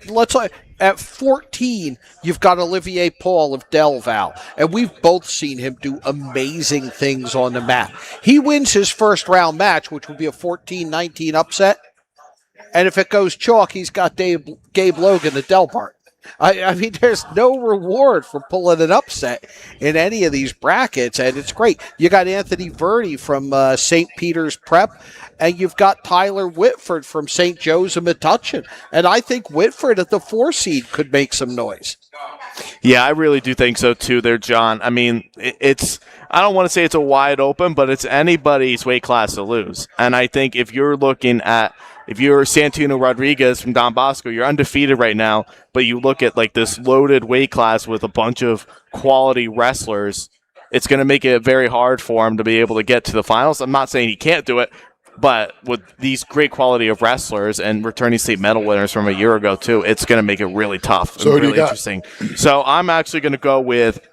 at 14, you've got Olivier Paul of Del Val, and we've both seen him do amazing things on the mat. He wins his first round match, which would be a 14-19 upset. And if it goes chalk, he's got Gabe Logan at Delbart. I mean, there's no reward for pulling an upset in any of these brackets, and it's great. You got Anthony Verdi from St. Peter's Prep, and you've got Tyler Whitford from St. Joe's and Metuchen. And I think Whitford at the 4 seed could make some noise. Yeah, I really do think so, too, there, John. I mean, I don't want to say it's a wide open, but it's anybody's weight class to lose. And I think if you're Santino Rodriguez from Don Bosco, you're undefeated right now, but you look at like this loaded weight class with a bunch of quality wrestlers, it's going to make it very hard for him to be able to get to the finals. I'm not saying he can't do it, but with these great quality of wrestlers and returning state medal winners from a year ago too, it's going to make it really tough and really interesting. So I'm actually going to go with,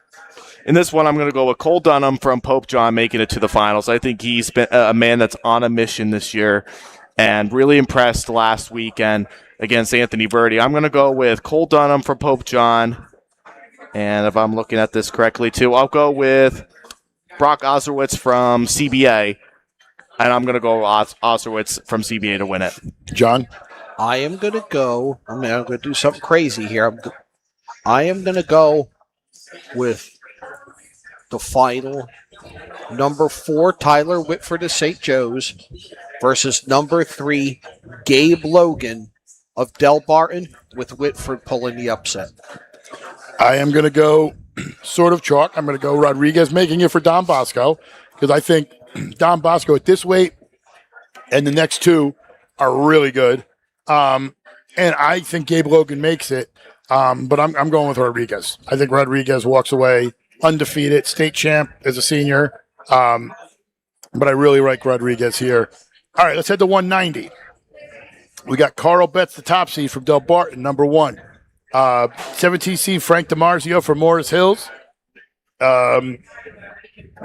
in this one, I'm going to go with Cole Dunham from Pope John making it to the finals. I think he's been a man that's on a mission this year and really impressed last weekend against Anthony Verdi. I'm going to go with Cole Dunham from Pope John. And if I'm looking at this correctly, too, I'll go with Brock Ozerwitz from CBA. And I'm going to go Ozerwitz from CBA to win it. John? I am going to go. I'm going to do something crazy here. I am going to go with the final number 4, Tyler Whitford of St. Joe's versus number 3, Gabe Logan of Del Barton, with Whitford pulling the upset. I am going to go sort of chalk. I'm going to go Rodriguez making it for Don Bosco, because I think Don Bosco at this weight and the next 2 are really good. And I think Gabe Logan makes it, but I'm going with Rodriguez. I think Rodriguez walks away undefeated, state champ as a senior. But I really like Rodriguez here. All right, let's head to 190. We got Carl Betts, the top seed from Del Barton, number 1. 17 seed Frank DiMarzio from Morris Hills. And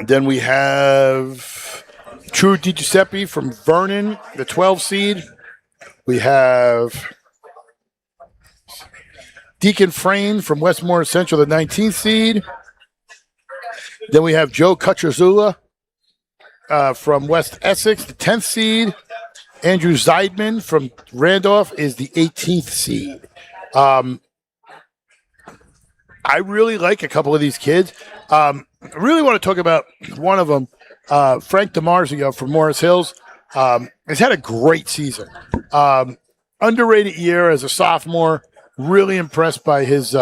then we have True DiGiuseppe from Vernon, the 12 seed. We have Deacon Frayne from Westmore Central, the 19th seed. Then we have Joe Kucherzula from West Essex, the 10th seed. Andrew Zeidman from Randolph is the 18th seed. I really like a couple of these kids. I really want to talk about one of them, Frank DiMarzio from Morris Hills. Has had a great season. Underrated year as a sophomore. Really impressed by his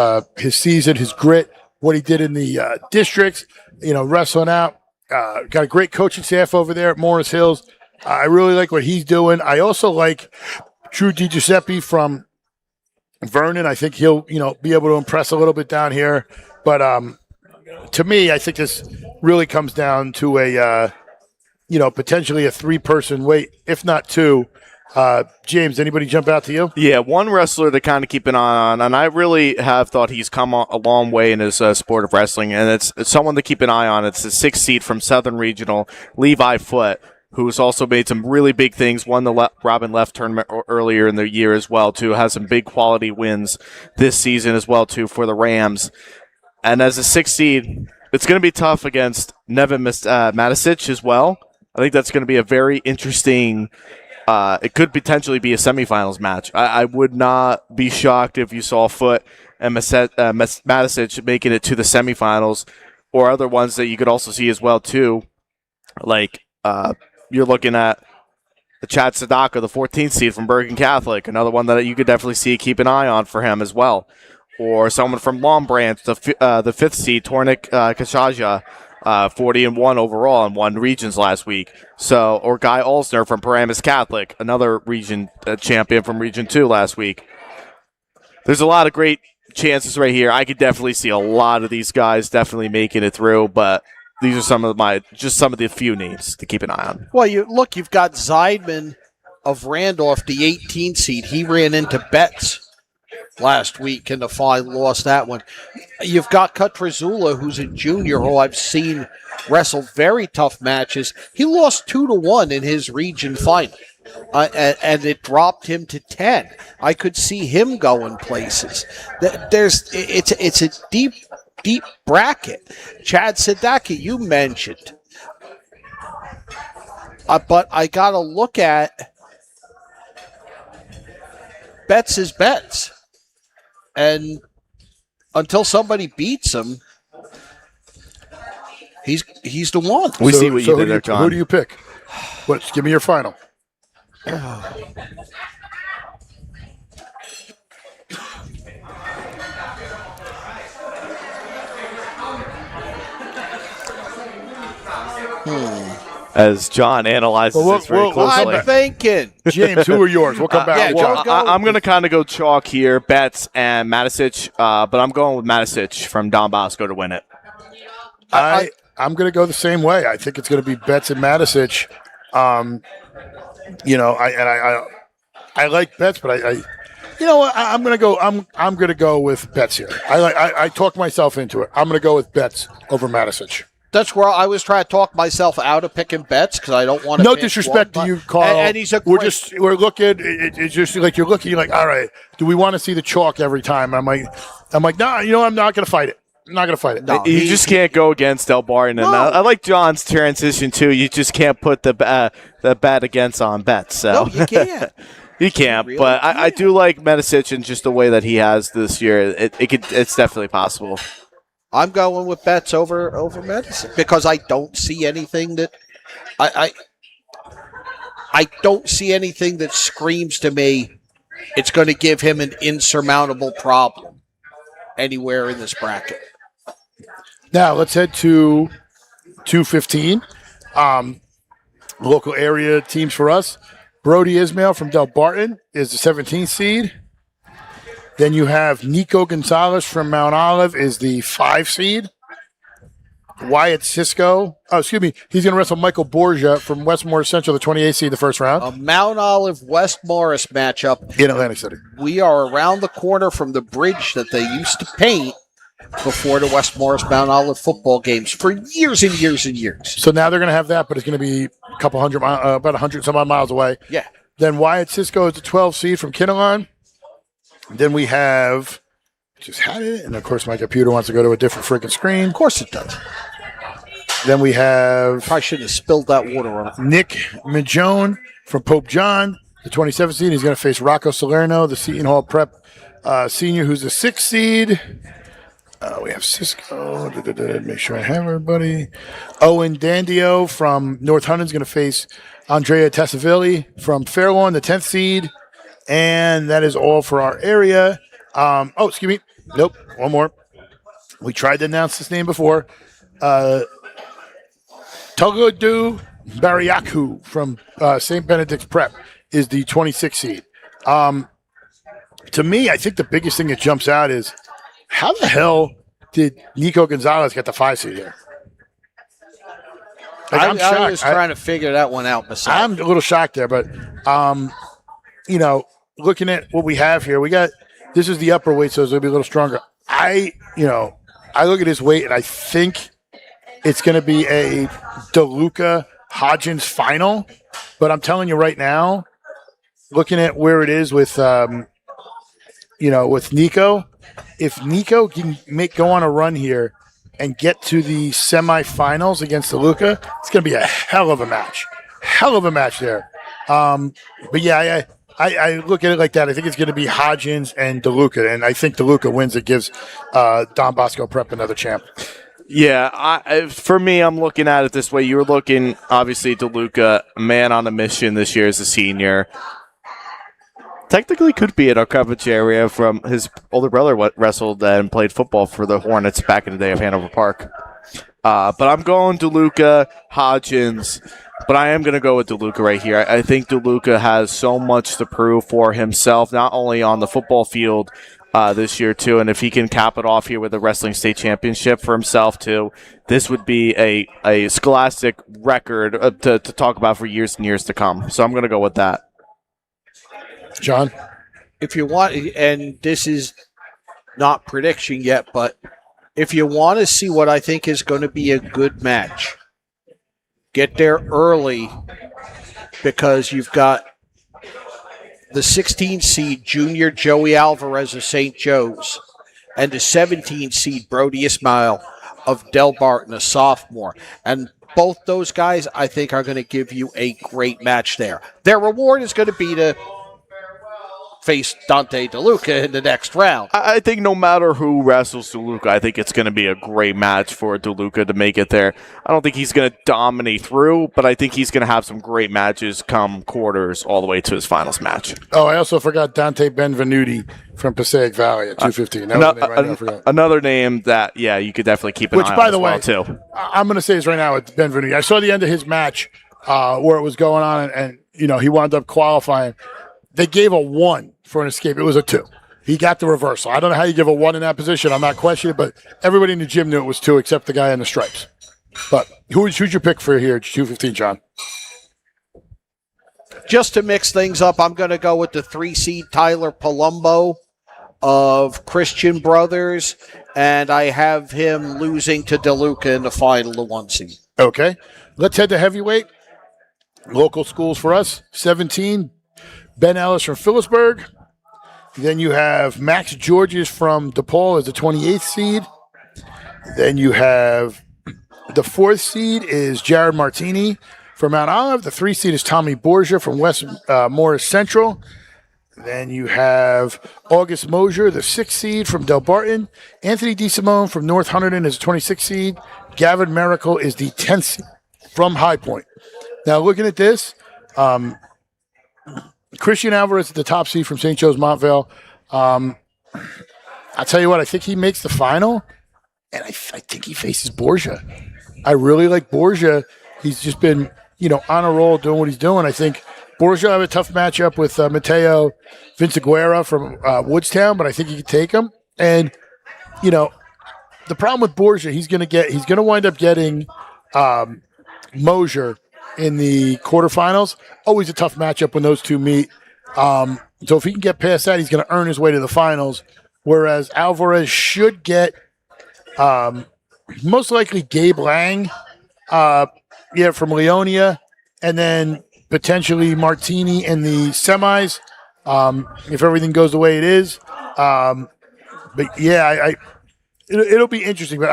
season, his grit, what he did in the districts, wrestling out. Got a great coaching staff over there at Morris Hills. I really like what he's doing. I also like True DiGiuseppe from Vernon, I think he'll, be able to impress a little bit down here. But to me, I think this really comes down to a, potentially a 3-person wait, if not 2. James, anybody jump out to you? Yeah, one wrestler to kind of keep an eye on, and I really have thought he's come a long way in his sport of wrestling, and it's someone to keep an eye on. It's the 6th seed from Southern Regional, Levi Foote, who's also made some really big things, won the Robin Left tournament earlier in the year as well, too, has some big quality wins this season as well, too, for the Rams. And as a 6th seed, it's going to be tough against Nevin Matisic as well. I think that's going to be a very interesting it could potentially be a semifinals match. I would not be shocked if you saw Foote and Matisic making it to the semifinals, or other ones that you could also see as well too. Like you're looking at the Chad Sadaka, the 14th seed from Bergen Catholic, another one that you could definitely see, keep an eye on for him as well. Or someone from Long Branch, the 5th seed, Tornik Kashaja. 40-1 overall and won regions last week. So, or Guy Olsner from Paramus Catholic, another region champion from Region 2 last week. There's a lot of great chances right here. I could definitely see a lot of these guys definitely making it through, but these are some of the few names to keep an eye on. Well, you've got Zeidman of Randolph, the 18 seed. He ran into Betts last week in the final, lost that one. You've got Kutrazula, who's a junior, who I've seen wrestle very tough matches. He lost 2-1 in his region final, and it dropped him to 10. I could see him going places. It's a deep bracket. Chad Sadaka, you mentioned, but I got to look at Betts is Betts. And until somebody beats him, he's the one. We see what you did there, John. Who do you pick? Give me your final. As John analyzes this very closely. I'm thinking. James, who are yours? We'll come back. I'm going to kind of go chalk here, Betts and Matisic, but I'm going with Matisic from Don Bosco to win it. I'm going to go the same way. I think it's going to be Betts and Matisic. I like Betts, but I'm going to go. I'm going to go with Betts here. I talked myself into it. I'm going to go with Betts over Matisic. That's where I was trying to talk myself out of picking Betts because I don't want to. No disrespect to you, Carl. And he's we're looking. It's just like you're looking. You're like, all right, do we want to see the chalk every time? I'm like, nah. I'm not going to fight it. I'm not going to fight it. No, you just can't go against Del Barton. No. I like John's transition too. You just can't put the bet against on Betts. So. No, you can't. You can't. Really but I do like Matisic and just the way that he has this year. It's definitely possible. I'm going with Betts over Medicine because I don't see anything that I don't see anything that screams to me it's going to give him an insurmountable problem anywhere in this bracket. Now let's head to 215. Local area teams for us. Brody Ismail from Del Barton is the 17th seed. Then you have Nico Gonzalez from Mount Olive is the 5 seed. Wyatt Cisco. He's going to wrestle Michael Borgia from West Morris Central, the 28th seed, the first round. A Mount Olive West Morris matchup in Atlantic City. We are around the corner from the bridge that they used to paint before the West Morris Mount Olive football games for years and years and years. So now they're going to have that, but it's going to be a couple hundred, about 100 some odd miles away. Yeah. Then Wyatt Cisco is the 12th seed from Kinnelon. Then we have, just had it, and of course my computer wants to go to a different freaking screen. Of course it does. Then we have... Probably shouldn't have spilled that water on it. Nick Majone from Pope John, the 27th seed. He's going to face Rocco Salerno, the Seton Hall Prep senior, who's the 6th seed. We have Cisco. Make sure I have everybody. Owen Dandio from North Huntington is going to face Andrea Tessavilli from Fairlawn, the 10th seed. And that is all for our area. Excuse me. Nope. One more. We tried to announce this name before. Togodu Bariaku from St. Benedict's Prep is the 26th seed. to me, I think the biggest thing that jumps out is how the hell did Nico Gonzalez get the 5 seed here? Like, I'm shocked. I was trying to figure that one out myself. I'm a little shocked there, but looking at what we have here, this is the upper weight, so it's gonna be a little stronger. I look at his weight and I think it's gonna be a DeLuca Hodgins final, but I'm telling you right now, looking at where it is with with Nico, if Nico can go on a run here and get to the semifinals against DeLuca, it's going to be a hell of a match. Hell of a match there. But yeah, I look at it like that. I think it's going to be Hodgins and DeLuca, and I think DeLuca wins. It gives Don Bosco Prep another champ. Yeah, for me, I'm looking at it this way. You were looking, obviously, DeLuca, man on a mission this year as a senior. Technically could be in our coverage area from his older brother wrestled and played football for the Hornets back in the day of Hanover Park. But I'm going DeLuca, Hodgins, but I am going to go with DeLuca right here. I think DeLuca has so much to prove for himself, not only on the football field this year, too, and if he can cap it off here with the Wrestling State Championship for himself, too, this would be a scholastic record to talk about for years and years to come. So I'm going to go with that. John? If you want, and this is not prediction yet, but if you want to see what I think is going to be a good match, get there early because you've got the 16 seed junior Joey Alvarez of St. Joe's and the 17 seed Brody Ismail of Del Barton, a sophomore. And both those guys, I think, are going to give you a great match there. Their reward is going to be to face Dante DeLuca in the next round. I think no matter who wrestles DeLuca, I think it's going to be a great match for DeLuca to make it there. I don't think he's going to dominate through, but I think he's going to have some great matches come quarters all the way to his finals match. Oh, I also forgot Dante Benvenuti from Passaic Valley at 215. That was the name I never forgot. Another name that, you could definitely keep an eye on. Which, by the way, too. I'm going to say this right now with Benvenuti. I saw the end of his match where it was going on, and he wound up qualifying. They gave a 1 for an escape. It was a 2. He got the reversal. I don't know how you give a 1 in that position. I'm not questioning it, but everybody in the gym knew it was 2 except the guy in the stripes. But who'd you pick for here at 215, John? Just to mix things up, I'm going to go with the 3 seed Tyler Palumbo of Christian Brothers, and I have him losing to DeLuca in the final, the 1 seed. Okay. Let's head to heavyweight. Local schools for us. 17, Ben Ellis from Phillipsburg. Then you have Max Georges from DePaul as the 28th seed. Then you have the 4th seed is Jared Martini from Mount Olive. The 3 seed is Tommy Borgia from West Morris Central. Then you have August Mosier, the 6th seed from Del Barton. Anthony DeSimone from North Hunterdon is the 26th seed. Gavin Miracle is the 10th seed from High Point. Now, looking at this, Christian Alvarez is the top seed from St. Joe's Montvale. I'll tell you what, I think he makes the final, and I think he faces Borgia. I really like Borgia. He's just been, on a roll doing what he's doing. I think Borgia will have a tough matchup with Mateo Vinciguerra from Woodstown, but I think he can take him. And, the problem with Borgia, he's going to wind up getting Mosier in the quarterfinals. Always a tough matchup when those two meet. So if he can get past that, he's going to earn his way to the finals. Whereas Alvarez should get most likely Gabe Lang, from Leonia, and then potentially Martini in the semis, if everything goes the way it is. But yeah, it'll be interesting. But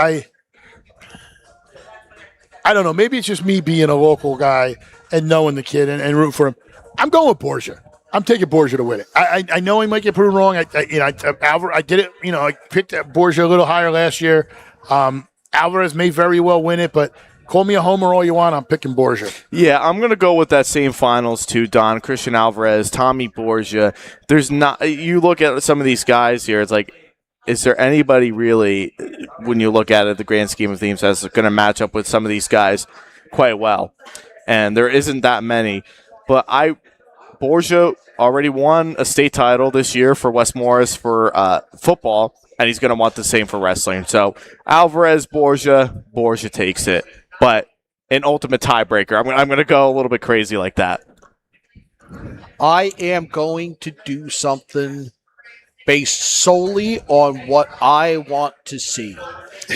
I don't know. Maybe it's just me being a local guy and knowing the kid and rooting for him. I'm going with Borgia. I'm taking Borgia to win it. I know he might get proven wrong. I did it. I picked Borgia a little higher last year. Alvarez may very well win it, but call me a homer all you want. I'm picking Borgia. Yeah, I'm going to go with that same finals too, Don. Christian Alvarez, Tommy Borgia. You look at some of these guys here, it's like, is there anybody really, when you look at it, the grand scheme of things, that's going to match up with some of these guys quite well? And there isn't that many. But Borgia already won a state title this year for West Morris for football, and he's going to want the same for wrestling. So Alvarez, Borgia takes it. But an ultimate tiebreaker. I'm going to go a little bit crazy like that. I am going to do something based solely on what I want to see.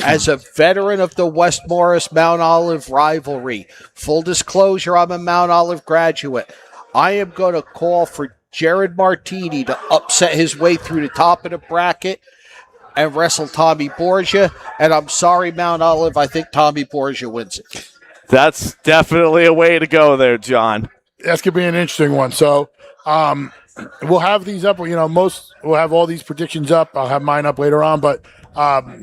As a veteran of the West Morris Mount Olive rivalry, full disclosure, I'm a Mount Olive graduate. I am going to call for Jared Martini to upset his way through the top of the bracket and wrestle Tommy Borgia. And I'm sorry, Mount Olive, I think Tommy Borgia wins it. That's definitely a way to go there, John. That's going to be an interesting one. So we'll have these up. We'll have all these predictions up. I'll have mine up later on. But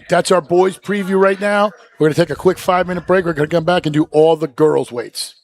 that's our boys preview right now. We're going to take a quick 5-minute break. We're going to come back and do all the girls' weights.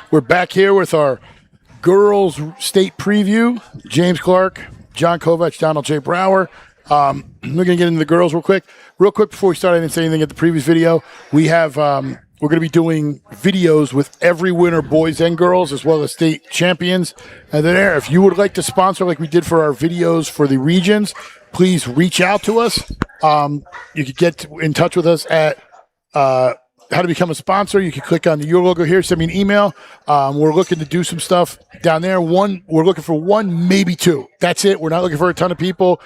We're back here with our girls' state preview. James Clarke, John Kovach, Donald J. Brower. We're going to get into the girls real quick. Real quick before we start, I didn't say anything at the previous video. We have we're going to be doing videos with every winner, boys and girls, as well as state champions. And then there, if you would like to sponsor like we did for our videos for the regions, please reach out to us. You could get in touch with us at how to become a sponsor, you can click on your logo here. Send me an email. We're looking to do some stuff down there. We're looking for one, maybe two. That's it. We're not looking for a ton of people.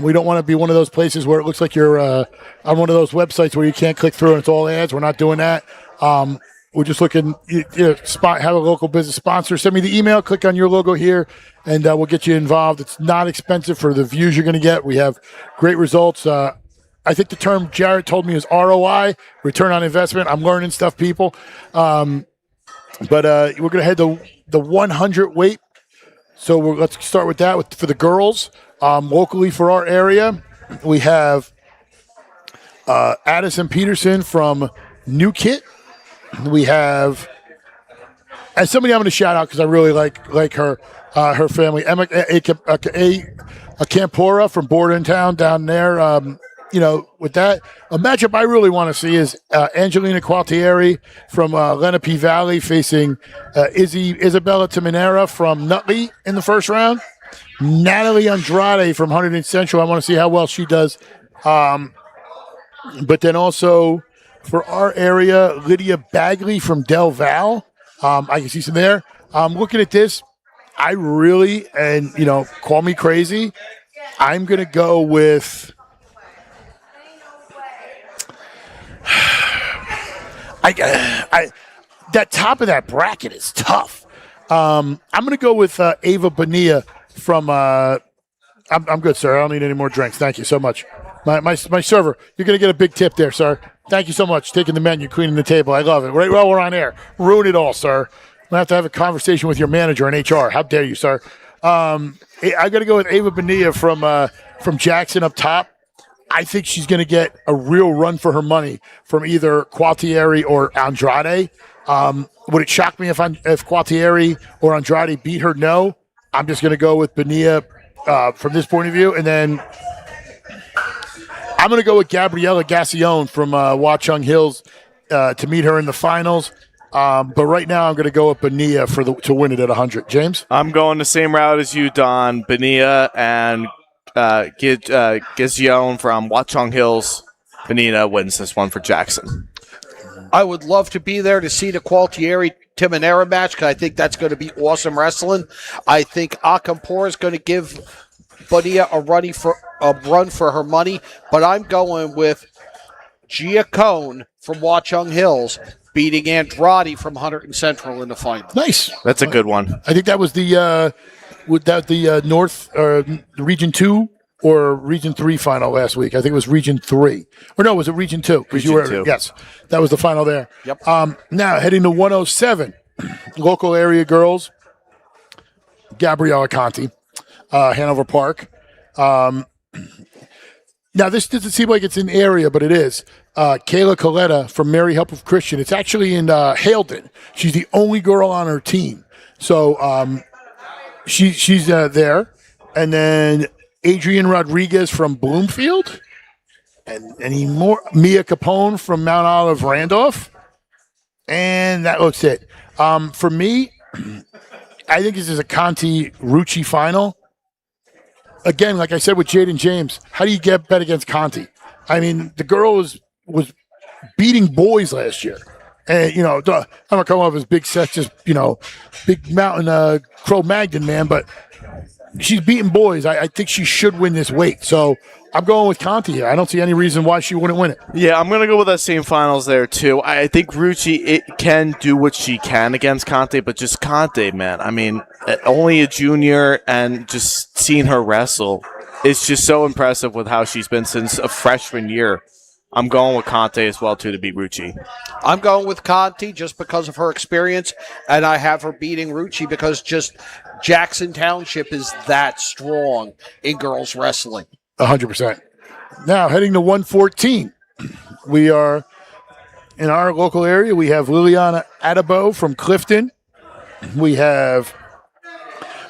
We don't want to be one of those places where it looks like you're on one of those websites where you can't click through and it's all ads. We're not doing that. We're just looking, have a local business sponsor. Send me the email, click on your logo here, and we'll get you involved. It's not expensive for the views you're going to get. We have great results. I think the term Jared told me is ROI, return on investment. I'm learning stuff, people. But we're going to head to the 100 weight. So let's start with that for the girls. Locally for our area, we have Addison Peterson from New Kit. We have, and somebody I'm going to shout out because I really like her family, Emma a Campora from Bordentown down there. With that, a matchup I really want to see is Angelina Qualtieri from Lenape Valley facing Isabella Timonera from Nutley in the first round. Natalie Andrade from Huntington Central. I want to see how well she does. But then also for our area, Lydia Bagley from Del Val. I can see some there. Looking at this, I really, and call me crazy, I'm going to go with. That top of that bracket is tough. I'm going to go with Ava Bonilla from. I'm good, sir. I don't need any more drinks. Thank you so much. My server, you're going to get a big tip there, sir. Thank you so much. Taking the menu, cleaning the table. I love it. Right while we're on air. Ruin it all, sir. I'm going to have a conversation with your manager in HR. How dare you, sir? I got to go with Ava Bonilla from Jackson up top. I think she's going to get a real run for her money from either Qualtieri or Andrade. Would it shock me if Qualtieri or Andrade beat her? No. I'm just going to go with Bonilla from this point of view. And then I'm going to go with Gabriella Gassione from Watchung Hills to meet her in the finals. But right now I'm going to go with Bonilla to win it at 100. James? I'm going the same route as you, Don. Bonilla and Gizione from Watchung Hills. Bonilla wins this one for Jackson. I would love to be there to see the Qualtieri Timonera match because I think that's going to be awesome wrestling. I think Akampor is going to give Bonilla a run for her money, but I'm going with Gia Cone from Watchung Hills beating Andrade from Huntington Central in the final. Nice. That's a good one. I think that was the North Region 2 or Region 3 final last week. I think it was Region 3. Or no, was it Region 2? Region 2. Yes, that was the final there. Yep. Now, heading to 107, local area girls, Gabriella Conti, Hanover Park. Now, this doesn't seem like it's an area, but it is. Kayla Coletta from Mary Help of Christian. It's actually in Haledon. She's the only girl on her team. So she's there. And then Adrian Rodriguez from Bloomfield. And any more? Mia Capone from Mount Olive Randolph. And that looks it. For me, I think this is a Conti Rucci final. Again, like I said with Jaden James, how do you bet against Conti? I mean, the girl was beating boys last year. And, I'm not coming off as big sex, just, big mountain Cro-Magnon, man, but she's beating boys. I think she should win this weight. So I'm going with Conti here. I don't see any reason why she wouldn't win it. Yeah, I'm going to go with that same finals there, too. I think Rucci can do what she can against Conte, but just Conte, man. I mean, only a junior, and just seeing her wrestle, it's just so impressive with how she's been since a freshman year. I'm going with Conte as well, too, to beat Rucci. I'm going with Conti just because of her experience, and I have her beating Rucci because just Jackson Township is that strong in girls wrestling. 100%. Now, heading to 114, we are in our local area. We have Liliana Adabo from Clifton. We have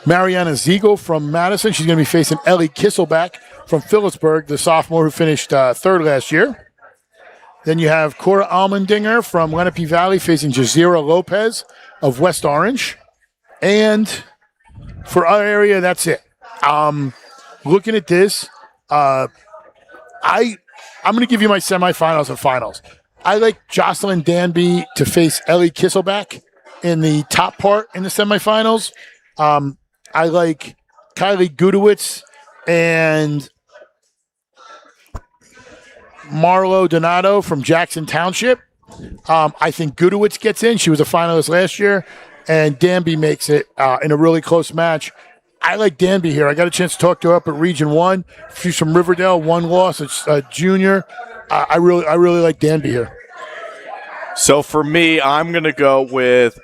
Mariana Ziegel from Madison. She's going to be facing Ellie Kisselback from Phillipsburg, the sophomore who finished third last year. Then you have Cora Almendinger from Lenape Valley facing Jazeera Lopez of West Orange. And for our area, that's it. Looking at this, I'm going to give you my semifinals and finals. I like Jocelyn Danby to face Ellie Kisselback in the top part in the semifinals. I like Kylie Gudowitz and Marlo Donato from Jackson Township. I think Gudowitz gets in. She was a finalist last year, and Danby makes it in a really close match. I like Danby here. I got a chance to talk to her up at Region 1. She's from Riverdale, one loss. It's a junior. I really like Danby here. So for me, I'm going to go with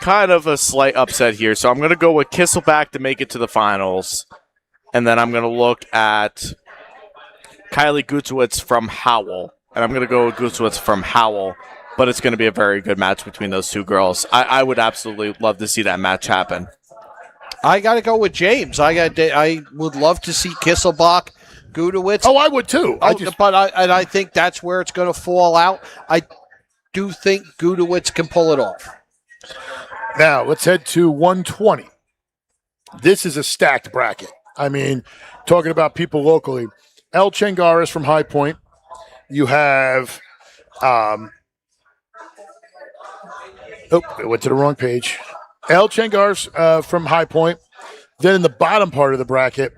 kind of a slight upset here. So I'm going to go with Kisselback to make it to the finals. And then I'm going to look at Kylie Gutowitz from Howell. And I'm going to go with Gutowitz from Howell. But it's going to be a very good match between those two girls. I would absolutely love to see that match happen. I got to go with James. I would love to see Kisselbach, Gudowitz. Oh, I would too. I think that's where it's going to fall out. I do think Gudowitz can pull it off. Now, let's head to 120. This is a stacked bracket. I mean, talking about people locally. El Changaris from High Point. You have I went to the wrong page. El Changaris from High Point. Then in the bottom part of the bracket,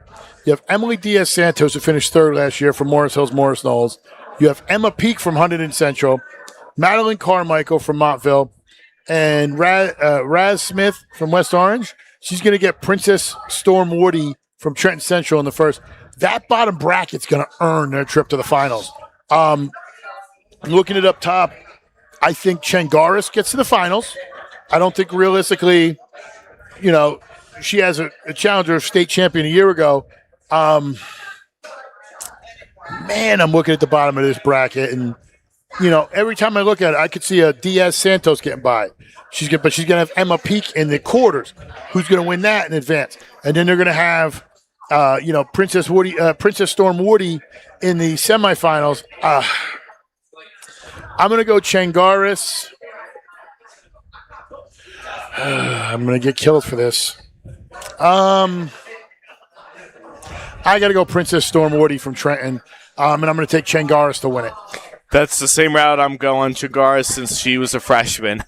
you have Emily Diaz-Santos, who finished third last year from Morris Hills, Morris Knolls. You have Emma Peak from Huntington Central, Madeline Carmichael from Montville, and Raz Smith from West Orange. She's going to get Princess Storm Woody from Trenton Central in the first. That bottom bracket's going to earn their trip to the finals. Looking it up top, I think Changaris gets to the finals. I don't think realistically, she has a challenger state champion a year ago. Man, I'm looking at the bottom of this bracket, and every time I look at it, I could see a Diaz Santos getting by. But she's gonna have Emma Peak in the quarters. Who's gonna win that in advance? And then they're gonna have, Princess Storm Woody in the semifinals. I'm gonna go Changaris. I'm going to get killed for this. I got to go Princess Storm Woody from Trenton, and I'm going to take Changaris to win it. That's the same route I'm going. Changaris, since she was a freshman,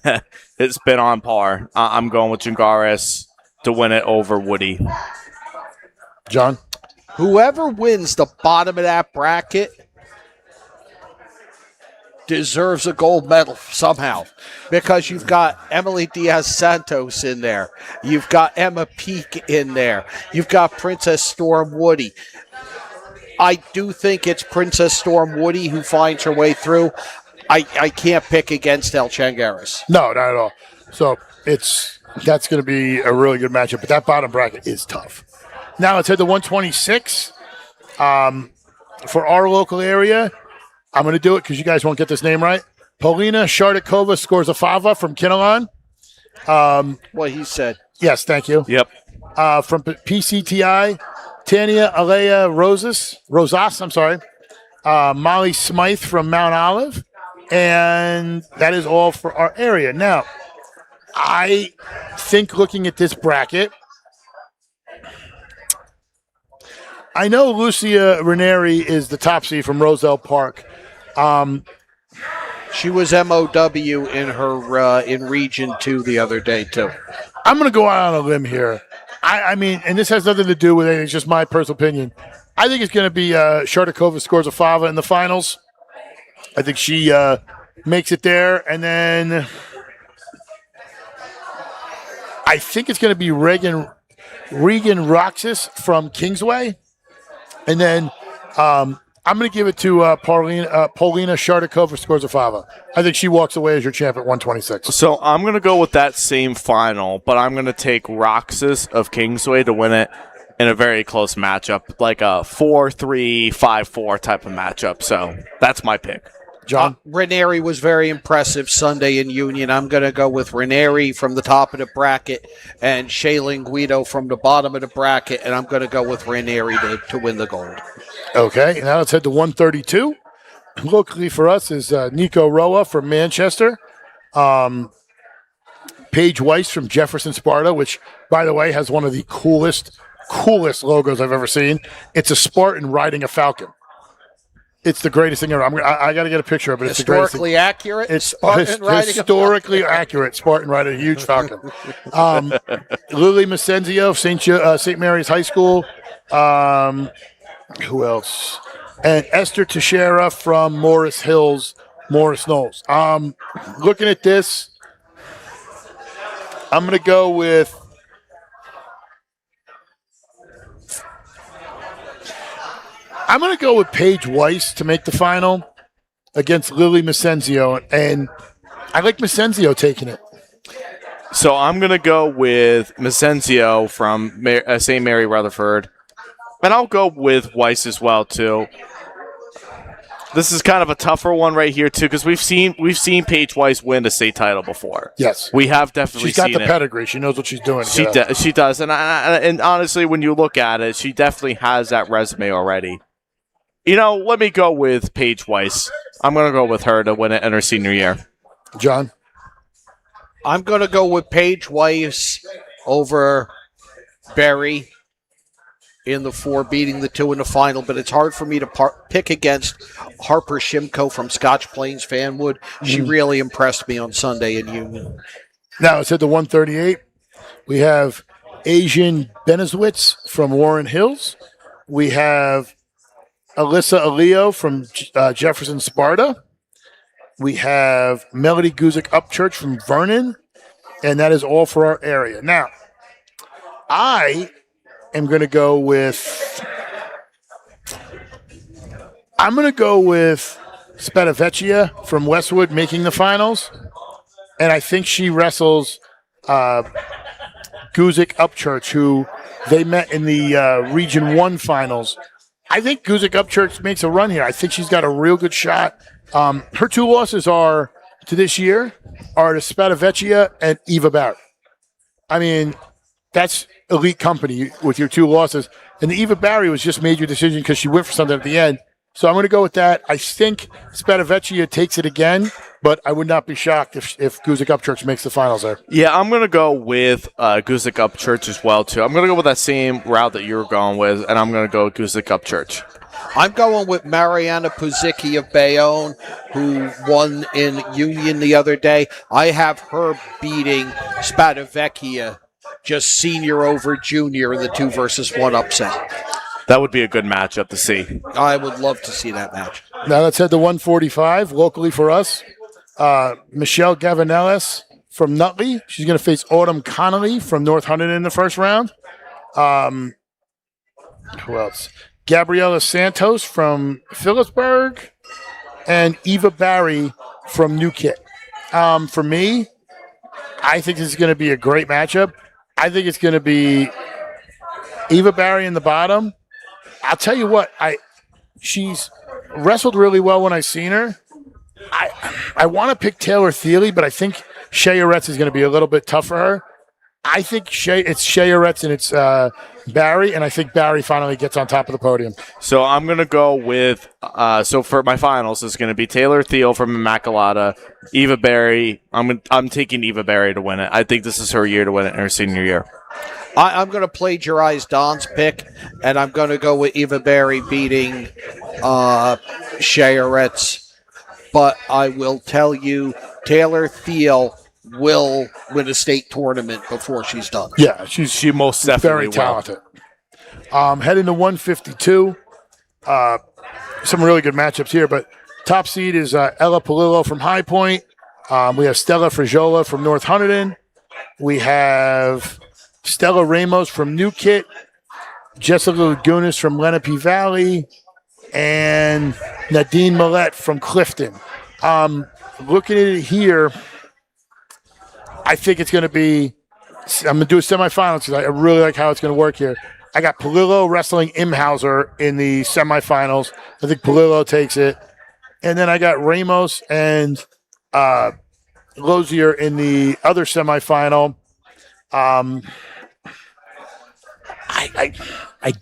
it's been on par. I'm going with Changaris to win it over Woody. John? Whoever wins the bottom of that bracket deserves a gold medal somehow, because you've got Emily Diaz-Santos in there. You've got Emma Peak in there. You've got Princess Storm Woody. I do think it's Princess Storm Woody who finds her way through. I can't pick against El Changaris. No, not at all. So that's going to be a really good matchup, but that bottom bracket is tough. Now let's head to 126. For our local area, I'm going to do it because you guys won't get this name right. Paulina Shardakova scores a fava from Kinnelon. What he said. Yes, thank you. Yep. From PCTI, Tania Alea Rosas, Molly Smythe from Mount Olive. And that is all for our area. Now, I think looking at this bracket, I know Lucia Ranieri is the top seed from Roselle Park. She was MOW in her in Region 2 the other day, too. I'm going to go out on a limb here. I mean, and this has nothing to do with it. It's just my personal opinion. I think it's going to be Shardakova scores a fava in the finals. I think she makes it there. And then I think it's going to be Regan Roxas from Kingsway. And then I'm going to give it to Paulina Shardakova scores a fava. I think she walks away as your champ at 126. So I'm going to go with that same final, but I'm going to take Roxas of Kingsway to win it in a very close matchup, like a 4-3, 5-4 type of matchup. So that's my pick. John? Ranieri was very impressive Sunday in Union. I'm going to go with Ranieri from the top of the bracket and Shailene Guido from the bottom of the bracket, and I'm going to go with Ranieri to win the gold. Okay, now let's head to 132. Locally for us is Nico Roa from Manchester. Paige Weiss from Jefferson Sparta, which, by the way, has one of the coolest logos I've ever seen. It's a Spartan riding a falcon. It's the greatest thing ever. I got to get a picture of it. It's the greatest thing. Historically accurate. It's Spartan riding historically accurate. Spartan riding a huge falcon. Lily Macenzio of St. Mary's High School. Who else? And Esther Teixeira from Morris Hills, Morris Knolls. Looking at this, I'm going to go with Paige Weiss to make the final against Lily Macenzio, and I like Macenzio taking it. So I'm going to go with Macenzio from St. Mary Rutherford, and I'll go with Weiss as well too. This is kind of a tougher one right here too, because we've seen Paige Weiss win a state title before. Yes, we have definitely. She's got seen the pedigree. She knows what she's doing. She does, and honestly, when you look at it, she definitely has that resume already. Let me go with Paige Weiss. I'm going to go with her to win it in her senior year. John? I'm going to go with Paige Weiss over Berry in the 4, beating the 2 in the final, but it's hard for me to pick against Harper Shimko from Scotch Plains Fanwood. She really impressed me on Sunday in Union. Now, it's at the 138. We have Asian Benezwitz from Warren Hills. We have Alyssa Aleo from Jefferson Sparta. We have Melody Guzik Upchurch from Vernon. And that is all for our area. Now, I am going to go with Spedavecchia from Westwood making the finals. And I think she wrestles Guzik Upchurch, who they met in the Region 1 finals. I think Guzik Upchurch makes a run here. I think she's got a real good shot. Her 2 losses to this year are to Spedavecchia and Eva Barry. I mean, that's elite company with your 2 losses. And the Eva Barry was just made your decision because she went for something at the end. So I'm going to go with that. I think Spedavecchia takes it again, but I would not be shocked if Guzik Upchurch makes the finals there. Yeah, I'm going to go with Guzik Upchurch as well, too. I'm going to go with that same route that you were going with, and I'm going to go with Guzik Upchurch. I'm going with Mariana Puzicki of Bayonne, who won in Union the other day. I have her beating Spedavecchia, just senior over junior in the 2-versus-1 upset. That would be a good matchup to see. I would love to see that match. Now let's head to 145 locally for us. Michelle Gavanellis from Nutley. She's going to face Autumn Connolly from North Hunterdon in the first round. Who else? Gabriela Santos from Phillipsburg. And Eva Barry from New Kit. For me, I think this is going to be a great matchup. I think it's going to be Eva Barry in the bottom. I'll tell you what, she's wrestled really well when I've seen her. I want to pick Taylor Thiele, but I think Shea Oretz is going to be a little bit tough for her. I think it's Shea Oretz and it's Barry, and I think Barry finally gets on top of the podium. So I'm going to go with, so for my finals, it's going to be Taylor Thiele from Immaculata, Eva Barry. I'm taking Eva Barry to win it. I think this is her year to win it in her senior year. I'm going to plagiarize Don's pick, and I'm going to go with Eva Barry beating Shea Oretz. But I will tell you, Taylor Thiele will win a state tournament before she's done. Yeah, she most definitely very talented. Heading to 152. Some really good matchups here, but top seed is Ella Palillo from High Point. We have Stella Frajola from North Hunterdon. We have Stella Ramos from New Kit, Jessica Lagunas from Lenape Valley, and Nadine Millette from Clifton. Looking at it here, I think it's going to be, I'm going to do a semifinals because I really like how it's going to work here. I got Palillo wrestling Imhauser in the semifinals. I think Palillo takes it. And then I got Ramos and Lozier in the other semifinal. I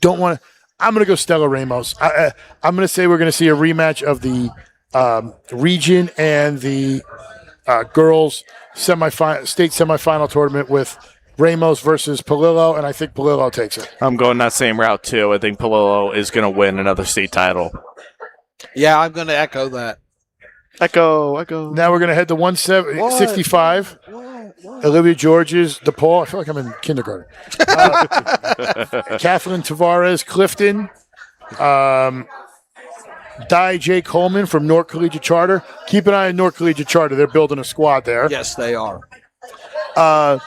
don't want to. I'm going to go Stella Ramos. I'm going to say we're going to see a rematch of the region and the girls state semifinal tournament with Ramos versus Palillo, and I think Palillo takes it. I'm going that same route too. I think Palillo is going to win another state title. Yeah, I'm going to echo that. Echo. Now we're going to head to 165. What? Olivia Georges, DePaul. I feel like I'm in kindergarten. Kathleen Tavares, Clifton. Di J. Coleman from North Collegiate Charter. Keep an eye on North Collegiate Charter. They're building a squad there. Yes, they are. Baya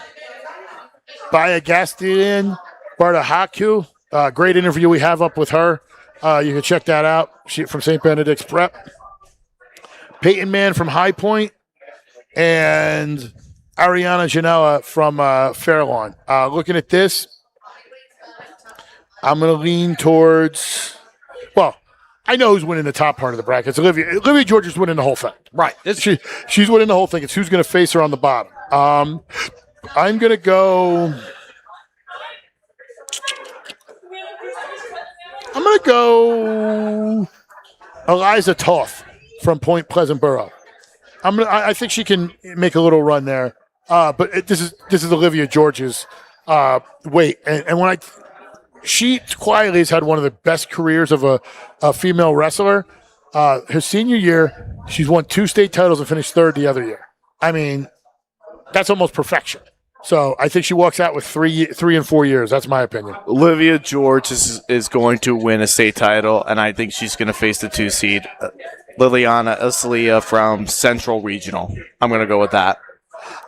Gastian, Barta Haku. Great interview we have up with her. You can check that out. She from St. Benedict's Prep. Peyton Mann from High Point. And Ariana Janela from Fairlawn. Looking at this, I'm going to lean towards, well, I know who's winning the top part of the bracket. It's Olivia George is winning the whole thing. Right. She's winning the whole thing. It's who's going to face her on the bottom. I'm going to go Eliza Toth from Point Pleasant Borough. I think she can make a little run there. But this is Olivia George's weight. And she quietly has had one of the best careers of a female wrestler. Her senior year, she's won 2 state titles and finished 3rd the other year. I mean, that's almost perfection. So I think she walks out with 3 and 4 years. That's my opinion. Olivia George is going to win a state title, and I think she's going to face the 2 seed, Liliana Acelia from Central Regional. I'm going to go with that.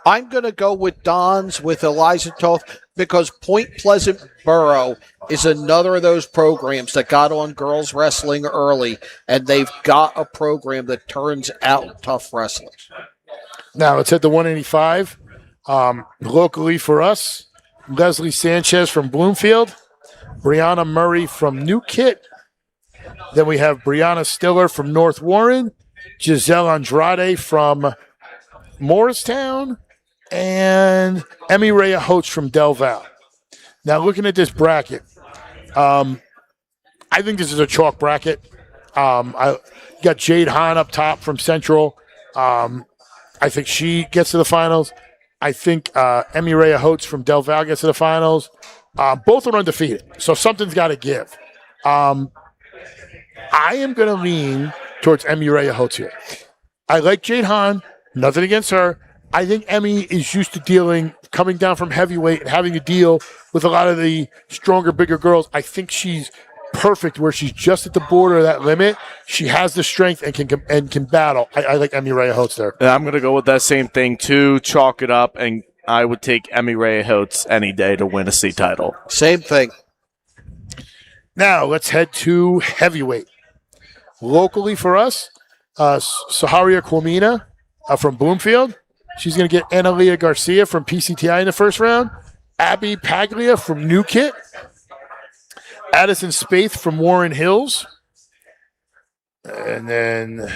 I'm going to go with Don's with Eliza Toth because Point Pleasant Borough is another of those programs that got on girls wrestling early, and they've got a program that turns out tough wrestlers. Now let's hit the 185. Locally for us, Leslie Sanchez from Bloomfield, Brianna Murray from New Kit. Then we have Brianna Stiller from North Warren, Giselle Andrade from Morristown, and Emmy Rhea Holtz from Del Val. Now, looking at this bracket, I think this is a chalk bracket. I got Jade Hahn up top from Central. I think she gets to the finals. I think Emmy Rhea Holtz from Del Val gets to the finals. Both are undefeated, so something's got to give. I am going to lean towards Emmy Rhea Holtz here. I like Jade Hahn. Nothing against her. I think Emmy is used to coming down from heavyweight and having to deal with a lot of the stronger, bigger girls. I think she's perfect where she's just at the border of that limit. She has the strength and can battle. I like Emmy Rhea Holtz there. And I'm going to go with that same thing too. Chalk it up, and I would take Emmy Rhea Holtz any day to win a state title. Same thing. Now let's head to heavyweight. Locally for us, Saharia Kwamina from Bloomfield. She's going to get Analia Garcia from PCTI in the first round. Abby Paglia from New Kit. Addison Spaeth from Warren Hills. And then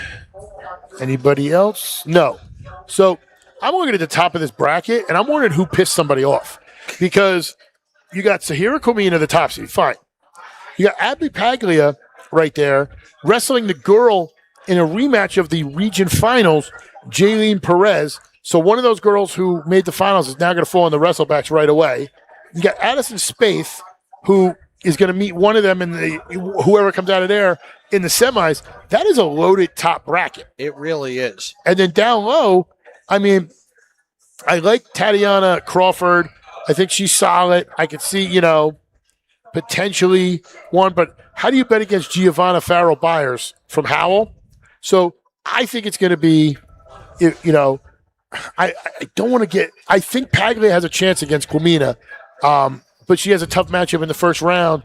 anybody else? No. So I'm looking at the top of this bracket, and I'm wondering who pissed somebody off. Because you got Sahira Komina, the top seed. Fine. You got Abby Paglia right there wrestling the girl in a rematch of the region finals, Jaylene Perez. So one of those girls who made the finals is now going to fall in the wrestlebacks right away. You got Addison Spaeth, who is going to meet one of them in whoever comes out of there in the semis. That is a loaded top bracket. It really is. And then down low, I mean, I like Tatiana Crawford. I think she's solid. I could see, potentially one, but how do you bet against Giovanna Farrell Byers from Howell? So I think it's going to be, I don't want to get – I think Paglia has a chance against Kwamina, but she has a tough matchup in the first round.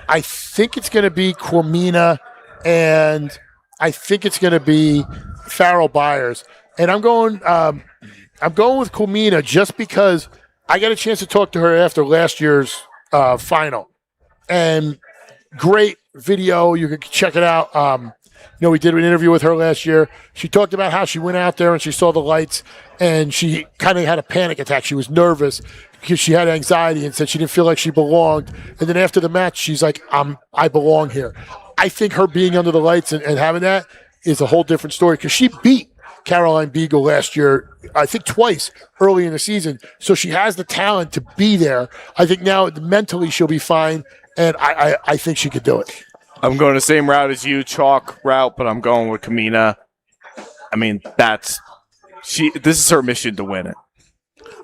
I think it's going to be Kwamina, and I think it's going to be Farrell Byers. And I'm going with Kwamina just because I got a chance to talk to her after last year's final. And great video. You can check it out. We did an interview with her last year. She talked about how she went out there and she saw the lights and she kind of had a panic attack. She was nervous because she had anxiety and said she didn't feel like she belonged. And then after the match, she's like, I belong here. I think her being under the lights and having that is a whole different story because she beat Caroline Beagle last year, I think twice early in the season. So she has the talent to be there. I think now mentally she'll be fine, and I think she could do it. I'm going the same route as you, chalk route, but I'm going with Kamina. I mean, this is her mission to win it.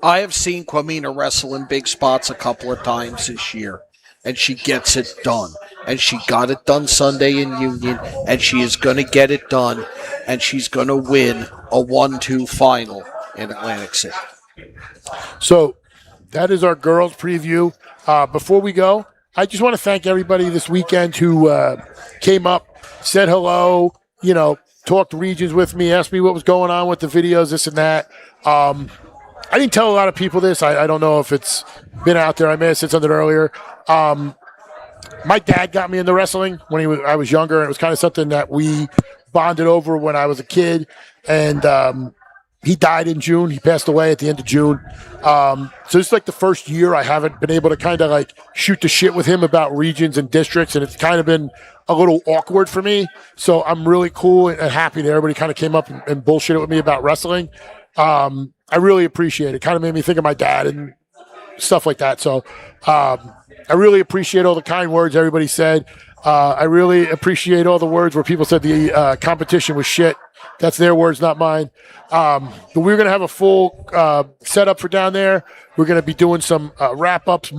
I have seen Kwamina wrestle in big spots a couple of times this year, and she gets it done. And she got it done Sunday in Union, and she is going to get it done, and she's going to win a 1-2 final in Atlantic City. So that is our girls preview. Before we go, I just want to thank everybody this weekend who came up, said hello, talked regions with me, asked me what was going on with the videos, this and that. I didn't tell a lot of people this. I don't know if it's been out there. I may have said something earlier. My dad got me into wrestling when I was younger, and it was kind of something that we bonded over when I was a kid. And he died in June. He passed away at the end of June. So this is like the first year I haven't been able to kind of like shoot the shit with him about regions and districts, and it's kind of been a little awkward for me. So I'm really cool and happy that everybody kind of came up and bullshitted with me about wrestling. I really appreciate it. Kind of made me think of my dad and stuff like that. So I really appreciate all the kind words everybody said. I really appreciate all the words where people said the competition was shit. That's their words, not mine. But we're going to have a full setup for down there. We're going to be doing some wrap-ups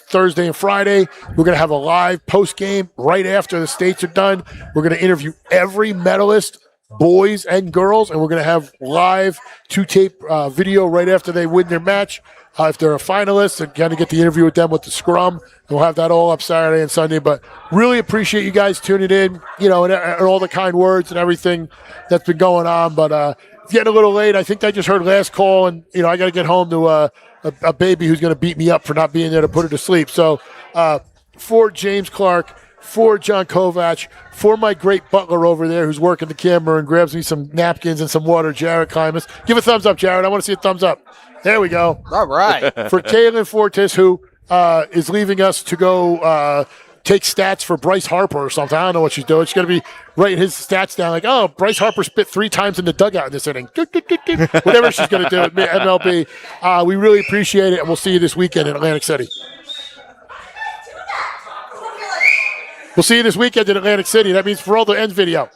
Thursday and Friday. We're going to have a live post-game right after the states are done. We're going to interview every medalist, boys and girls, and we're going to have live two-tape video right after they win their match. If they're a finalist, and kind of get the interview with them with the scrum. And we'll have that all up Saturday and Sunday. But really appreciate you guys tuning in, and all the kind words and everything that's been going on. But it's getting a little late. I think I just heard last call, and, I got to get home to a baby who's going to beat me up for not being there to put her to sleep. So for James Clarke, for John Kovach, for my great butler over there who's working the camera and grabs me some napkins and some water, Jared Klimas. Give a thumbs up, Jared. I want to see a thumbs up. There we go. All right. For Kaylin Fortis, who is leaving us to go take stats for Bryce Harper or something. I don't know what she's doing. She's going to be writing his stats down like, oh, Bryce Harper spit 3 times in the dugout in this inning. Whatever she's going to do at MLB. We really appreciate it, and we'll see you this weekend in Atlantic City. We'll see you this weekend in Atlantic City. That means for all the end video.